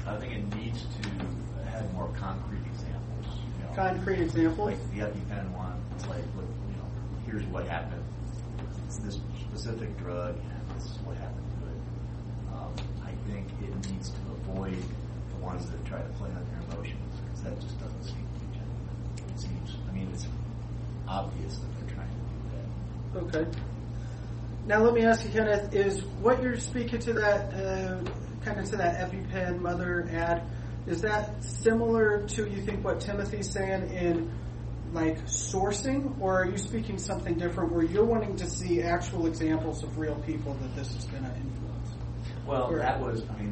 I think it needs to have more concrete examples. Concrete examples? Like the EpiPen one. It's like, look, here's what happened. It's this specific drug, and this is what happened to it. I think it needs to avoid the ones that try to play on their emotions, because that just doesn't seem to be genuine. It seems, it's obvious that they're trying to do that. Okay. Now let me ask you, Kenneth, is what you're speaking to that, kind of to that EpiPen mother ad, is that similar to, you think, what Timothy's saying in, like, sourcing, or are you speaking something different where you're wanting to see actual examples of real people that this is going to influence? Well,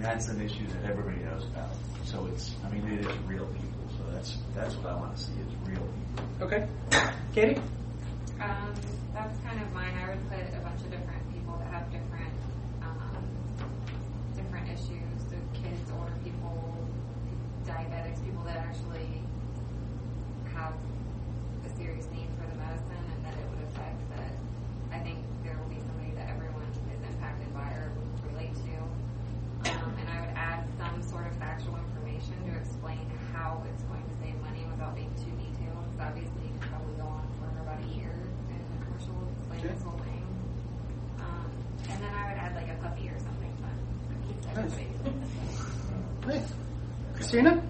that's an issue that everybody knows about. So it is real people. So that's what I want to see is real people. Okay. Katie? That's kind of mine. I would put a bunch of different people that have different issues. So kids, older people, diabetics, people that actually have a serious need for the medicine, and that it would affect that. I think there will be somebody that everyone is impacted by or would relate to. And I would add some sort of factual information to explain how it's going to save money without being too detailed. Because obviously you could probably go on for about a year in the commercial explaining this whole thing. And then I would add like a puppy or something fun. Keeps everybody. Nice. Christina?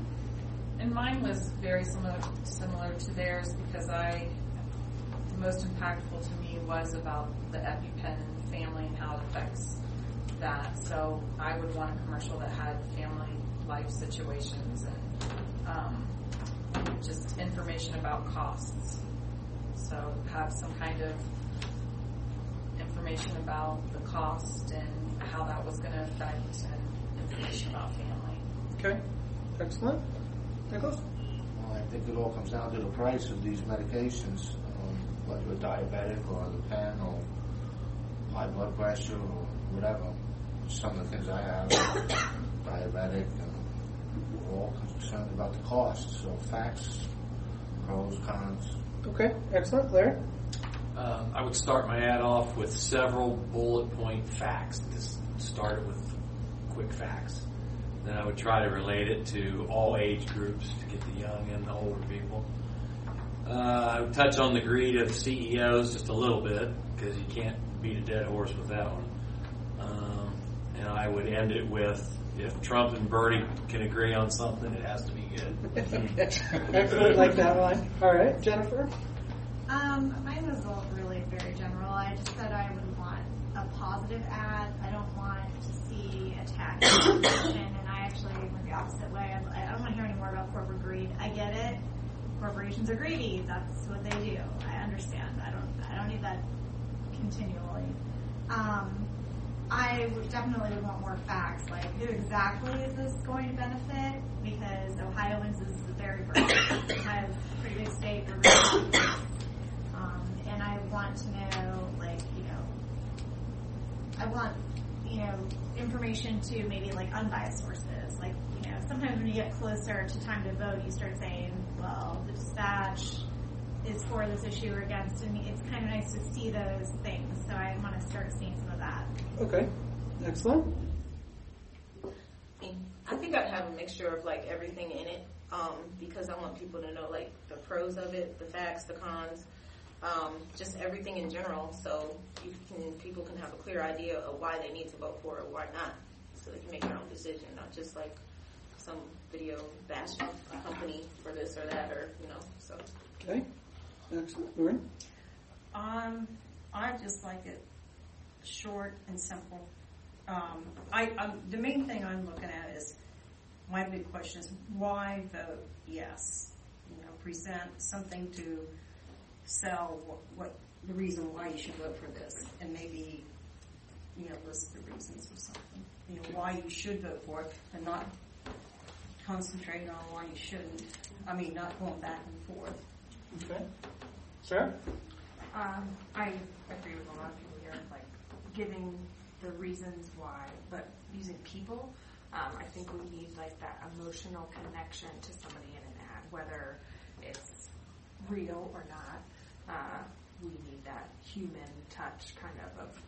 And mine was very similar to theirs, because the most impactful to me was about the EpiPen family and how it affects that. So I would want a commercial that had family life situations and just information about costs. So have some kind of information about the cost and how that was going to affect, and information about family. Okay. Excellent. Nicholas? Well, I think it all comes down to the price of these medications, whether you're diabetic or the pen or high blood pressure or whatever. Some of the things I have, diabetic, and we're all concerned about the cost. So facts, pros, cons. Okay, excellent. Larry? I would start my ad off with several bullet point facts. Just start it with quick facts. Then I would try to relate it to all age groups to get the young and the older people. I would touch on the greed of CEOs just a little bit, because you can't beat a dead horse with that one. And I would end it with, if Trump and Bertie can agree on something, it has to be good. Excellent, like that one. All right, Jennifer? Mine was all really very general. I just said I would want a positive ad. I don't want to see attack and I actually went the opposite way. I don't want to hear any more about corporate greed. I get it. Corporations are greedy. That's what they do. I understand. I don't need that continually. I definitely would want more facts, like who exactly is this going to benefit? Because Ohioans is the very first. Ohio's a pretty big state. And I want to know, I want, information to maybe like unbiased sources. Like, sometimes when you get closer to time to vote, you start saying, well, the dispatch is for this issue or against, and it's kind of nice to see those things. So I want to start seeing some of that. Okay, excellent. I think I'd have a mixture of like everything in it, because I want people to know like the pros of it, the facts, the cons. just everything in general, so people can have a clear idea of why they need to vote for it or why not, so they can make their own decision, not just like some video bashing a company for this or that, or so. Okay, excellent. Lauren? I just like it short and simple. The main thing I'm looking at is, my big question is, why vote yes? Present something to sell what the reason why you should vote for this, and maybe list the reasons or something. Why you should vote for it, and not concentrate on why you shouldn't. I mean, not going back and forth. Okay. Sarah? I agree with a lot of people here, like giving the reasons why, but using people. I think we need like that emotional connection to somebody in an ad, whether it's real or not. We need that human touch kind of,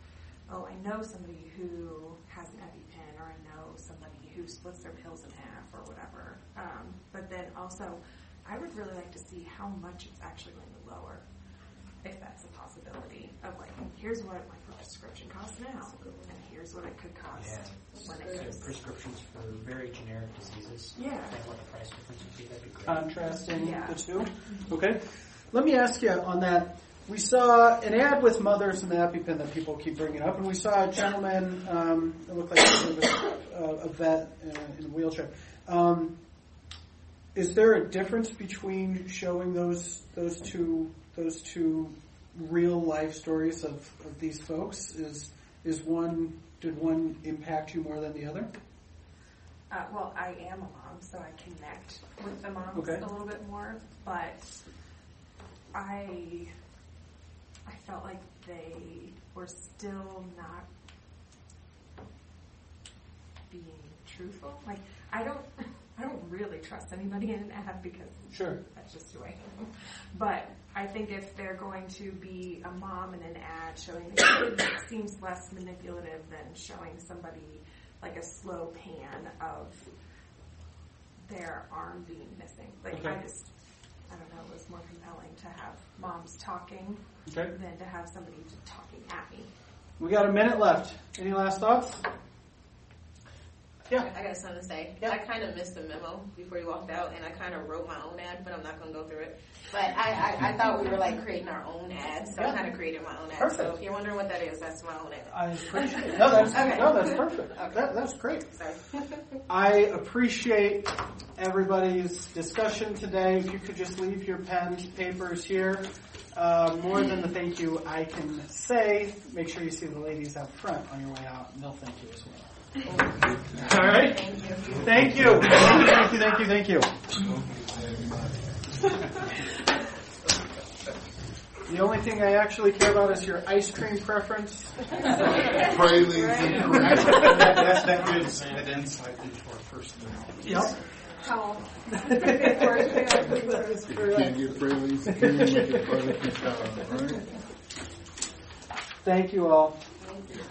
oh, I know somebody who has an EpiPen, or I know somebody who splits their pills in half or whatever. But then also, I would really like to see how much it's actually going to lower, if that's a possibility, of like, here's what my prescription costs now, and here's what it could cost when it goes. Prescriptions for very generic diseases. Yeah. And what the price difference would be, that'd be great. Contrasting the two. Okay. Let me ask you on that. We saw an ad with mothers and the EpiPen that people keep bringing up, and we saw a gentleman, it looked like he was a vet in a wheelchair. Is there a difference between showing those two real life stories of these folks? Did one impact you more than the other? Well, I am a mom, so I connect with the moms a little bit more, but I felt like they were still not being truthful. Like, I don't really trust anybody in an ad because that's just who I am. But I think if they're going to be a mom in an ad showing the kids, it seems less manipulative than showing somebody like a slow pan of their arm being missing. Like, I don't know, it was more compelling to have moms talking than to have somebody just talking at me. We got a minute left. Any last thoughts? Yeah. I got something to say. Yeah. I kind of missed the memo before you walked out, and I kind of wrote my own ad, but I'm not going to go through it. But I thought we were like creating our own ads, so I kind of created my own ad. Perfect. So if you're wondering what that is, that's my own ad. I appreciate it. No, that's perfect. Okay. That's great. Sorry. I appreciate everybody's discussion today. If you could just leave your pens, papers here. More than the thank you I can say, make sure you see the ladies out front on your way out, and they'll thank you as well. All right. Thank you. Thank you. The only thing I actually care about is your ice cream preference. Pralines and that gives an insight into our personality. Yep. How? If you can't get pralines, you can make it part of right? Thank you all. Thank you.